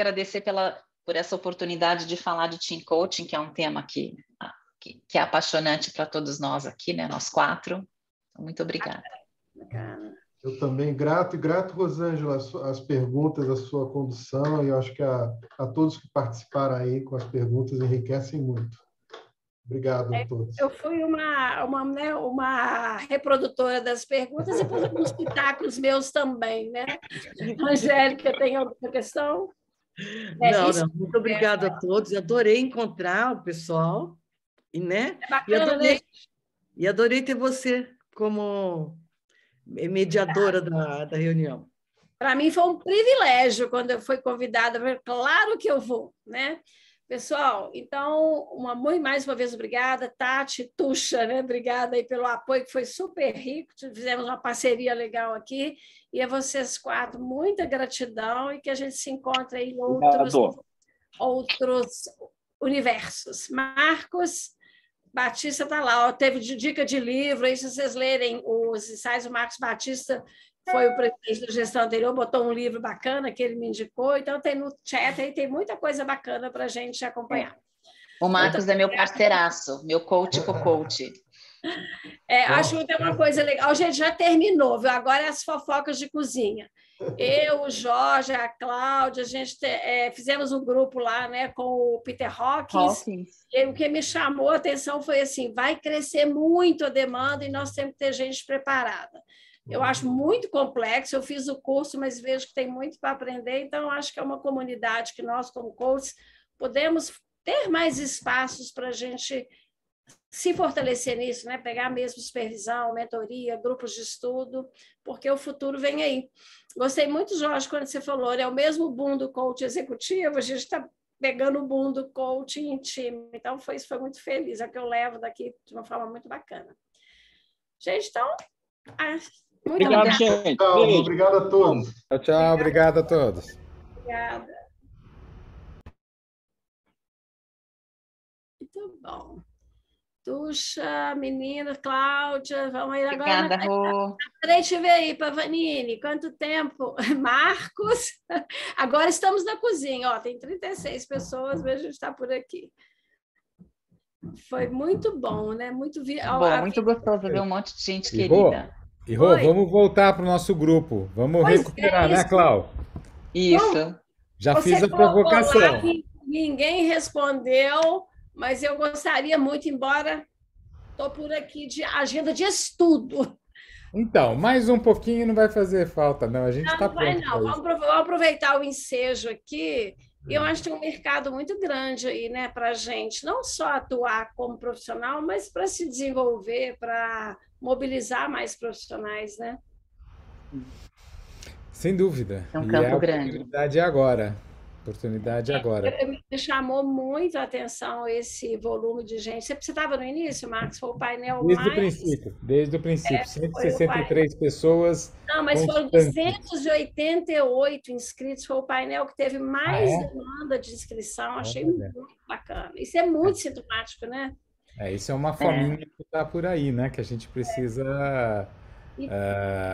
por essa oportunidade de falar de Team Coaching, que é um tema que é apaixonante para todos nós aqui, né? Nós 4. Muito obrigada. Bacana. Eu também grato, Rosângela, as perguntas, a sua condução, e eu acho que a todos que participaram aí com as perguntas enriquecem muito. Obrigado a todos. Eu fui uma reprodutora das perguntas e pus alguns pitacos meus também, né? Angélica, tem alguma questão? Não. Muito obrigada a todos. Adorei encontrar o pessoal, né? É bacana, né? E adorei ter você como mediadora da reunião. Para mim foi um privilégio quando eu fui convidada. Claro que eu vou, né? Pessoal, então, mais uma vez, obrigada. Tati, Tuxa, né? Obrigada aí pelo apoio, que foi super rico. Fizemos uma parceria legal aqui. E a vocês 4, muita gratidão e que a gente se encontre em outros universos. Marcos Batista está lá, teve dica de livro, aí se vocês lerem os ensaios, o Marcos Batista foi o presidente da gestão anterior, botou um livro bacana que ele me indicou, então tem no chat aí, tem muita coisa bacana para a gente acompanhar. O Marcos é meu parceiraço, meu coach co-coach. Acho que tem uma coisa legal. A gente já terminou, viu? Agora é as fofocas de cozinha. Eu, o Jorge, a Cláudia, a gente fizemos um grupo lá, né, com o Peter Hawkins. E o que me chamou a atenção foi assim: vai crescer muito a demanda e nós temos que ter gente preparada. Eu acho muito complexo, eu fiz o curso, mas vejo que tem muito para aprender, então eu acho que é uma comunidade que nós, como coaches, podemos ter mais espaços para a gente se fortalecer nisso, né? Pegar mesmo supervisão, mentoria, grupos de estudo, porque o futuro vem aí. Gostei muito, Jorge, quando você falou, é o mesmo boom do coach executivo, a gente está pegando o boom do coaching em time. Então, isso foi muito feliz, é o que eu levo daqui de uma forma muito bacana. Gente, então, muito obrigado, gente. Obrigado a todos. Tchau, tchau. Obrigado a todos. Obrigada. Muito bom. Tuxa, menina, Cláudia, vamos ir agora. Obrigada, Rô. Adorei te ver aí, Pavanini. Quanto tempo? Marcos, agora estamos na cozinha. Ó, tem 36 pessoas, mas a gente está por aqui. Foi muito bom, né? Muito gostoso ver um monte de gente querida. E Rô, vamos voltar para o nosso grupo. Vamos recuperar, né, Clau? Isso. Já fiz a provocação. Ninguém respondeu, mas eu gostaria muito, embora estou por aqui de agenda de estudo. Então, mais um pouquinho não vai fazer falta, não. A gente está pronto. Não, vamos aproveitar o ensejo aqui. E eu acho que tem um mercado muito grande aí, né, para a gente, não só atuar como profissional, mas para se desenvolver, para mobilizar mais profissionais, né? Sem dúvida. É um campo grande. A oportunidade é agora. Me chamou muito a atenção esse volume de gente. Você estava no início, Marcos? Foi o painel Desde o princípio. 163 pessoas. Não, mas foram 288 inscritos. Foi o painel que teve mais demanda de inscrição. Achei muito bacana. Isso é muito sintomático, né? Isso é uma faminha que está por aí, né? Que a gente precisa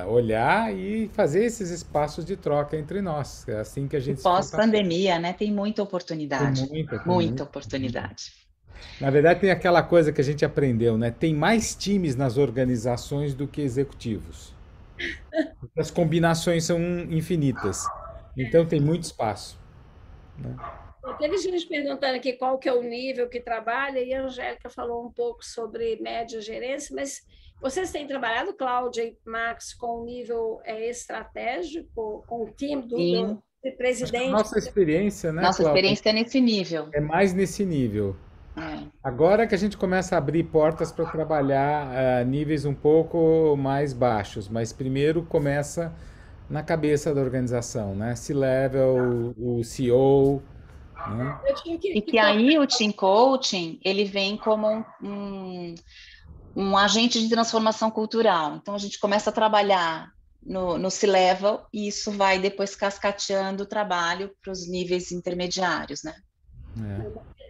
olhar e fazer esses espaços de troca entre nós. É assim que a gente... Pós-pandemia, né? Tem muita oportunidade. Muita oportunidade. Na verdade, tem aquela coisa que a gente aprendeu, né? Tem mais times nas organizações do que executivos. As combinações são infinitas. Então, tem muito espaço. Né? Teve gente perguntando aqui qual que é o nível que trabalha, e a Angélica falou um pouco sobre média gerência, mas vocês têm trabalhado, Cláudia e Max, com o nível estratégico, com o time do presidente? Nossa experiência, né, Nossa experiência é nesse nível. É mais nesse nível. Agora que a gente começa a abrir portas para trabalhar níveis um pouco mais baixos, mas primeiro começa na cabeça da organização, né? C-level, o CEO... Né? E que aí o Team Coaching, ele vem como um agente de transformação cultural. Então, a gente começa a trabalhar no C-Level e isso vai depois cascateando o trabalho para os níveis intermediários, né?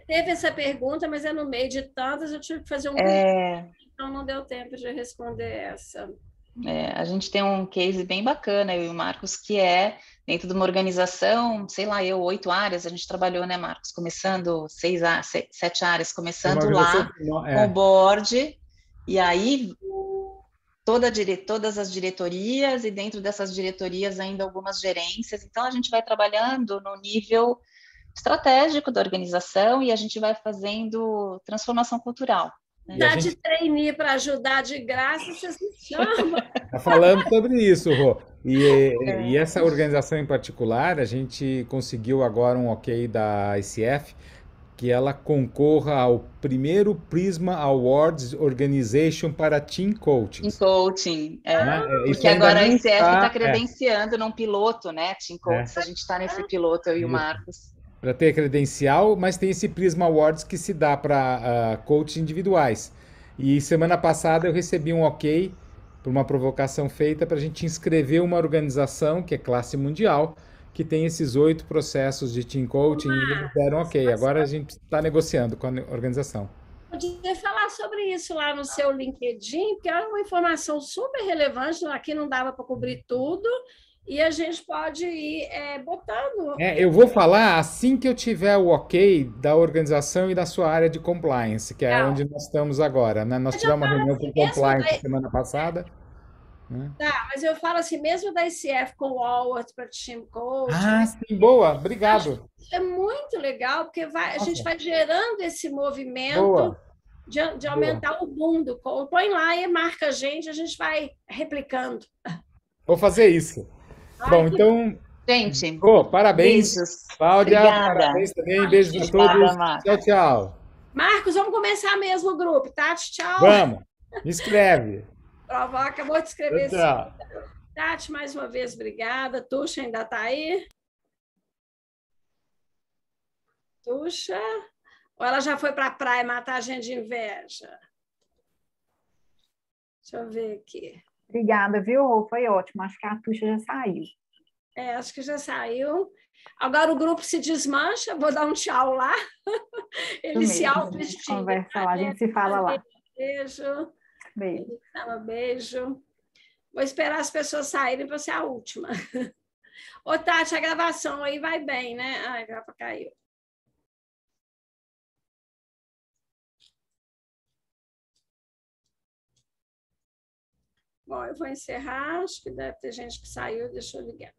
Teve essa pergunta, mas no meio de tantas eu tive que fazer então não deu tempo de responder essa. A gente tem um case bem bacana, eu e o Marcos, que é dentro de uma organização, sei lá, 8 áreas, a gente trabalhou, né, Marcos? Começando 7 áreas, começando lá com o board, e aí todas as diretorias, e dentro dessas diretorias ainda algumas gerências. Então, a gente vai trabalhando no nível estratégico da organização e a gente vai fazendo transformação cultural. Dá de trainee para ajudar de graça, você se chama. Tá falando sobre isso, Rô. E essa organização em particular, a gente conseguiu agora um ok da ICF, que ela concorra ao primeiro Prisma Awards Organization para Team Coaching. Team Coaching, porque agora a ICF está credenciando num piloto, né? Team Coaching, a gente está nesse piloto, eu e o Marcos. Para ter credencial, mas tem esse Prisma Awards que se dá para coaches individuais. E semana passada eu recebi um ok por uma provocação feita para a gente inscrever uma organização que é classe mundial, que tem esses 8 processos de team coaching e eles deram ok. Agora a gente está negociando com a organização. Podia falar sobre isso lá no seu LinkedIn, porque é uma informação super relevante, aqui não dava para cobrir tudo, e a gente pode ir botando. Eu vou falar assim que eu tiver o ok da organização e da sua área de compliance, que é onde nós estamos agora, né? Nós tivemos uma reunião com compliance semana passada. Né? Tá, mas eu falo assim, mesmo da ICF com o Award para Team Coach. Sim, boa, obrigado. Isso é muito legal, porque a gente vai gerando esse movimento de aumentar o boom do coach. Põe lá e marca a gente vai replicando. Vou fazer isso. Bom, então... Gente, parabéns. beijos. Cláudia, obrigada. Parabéns também. Beijos a todos. Tchau, tchau. Marcos, vamos começar mesmo o grupo, Tati, tchau. Vamos, me escreve. Provoca, acabou de escrever. Tchau. Tati, mais uma vez, obrigada. Tuxa ainda está aí? Tuxa? Ou ela já foi para a praia matar a gente de inveja? Deixa eu ver aqui. Obrigada, viu, Rô? Foi ótimo. Acho que a Tuxa já saiu. Acho que já saiu. Agora o grupo se desmancha, vou dar um tchau lá. Ele se autoestima. Conversa lá, a gente se fala lá. Beijo. Beijo. Beijo. Vou esperar as pessoas saírem para ser a última. Ô, Tati, a gravação aí vai bem, né? Ai, a grava caiu. Bom, eu vou encerrar. Acho que deve ter gente que saiu. Deixa eu ligar.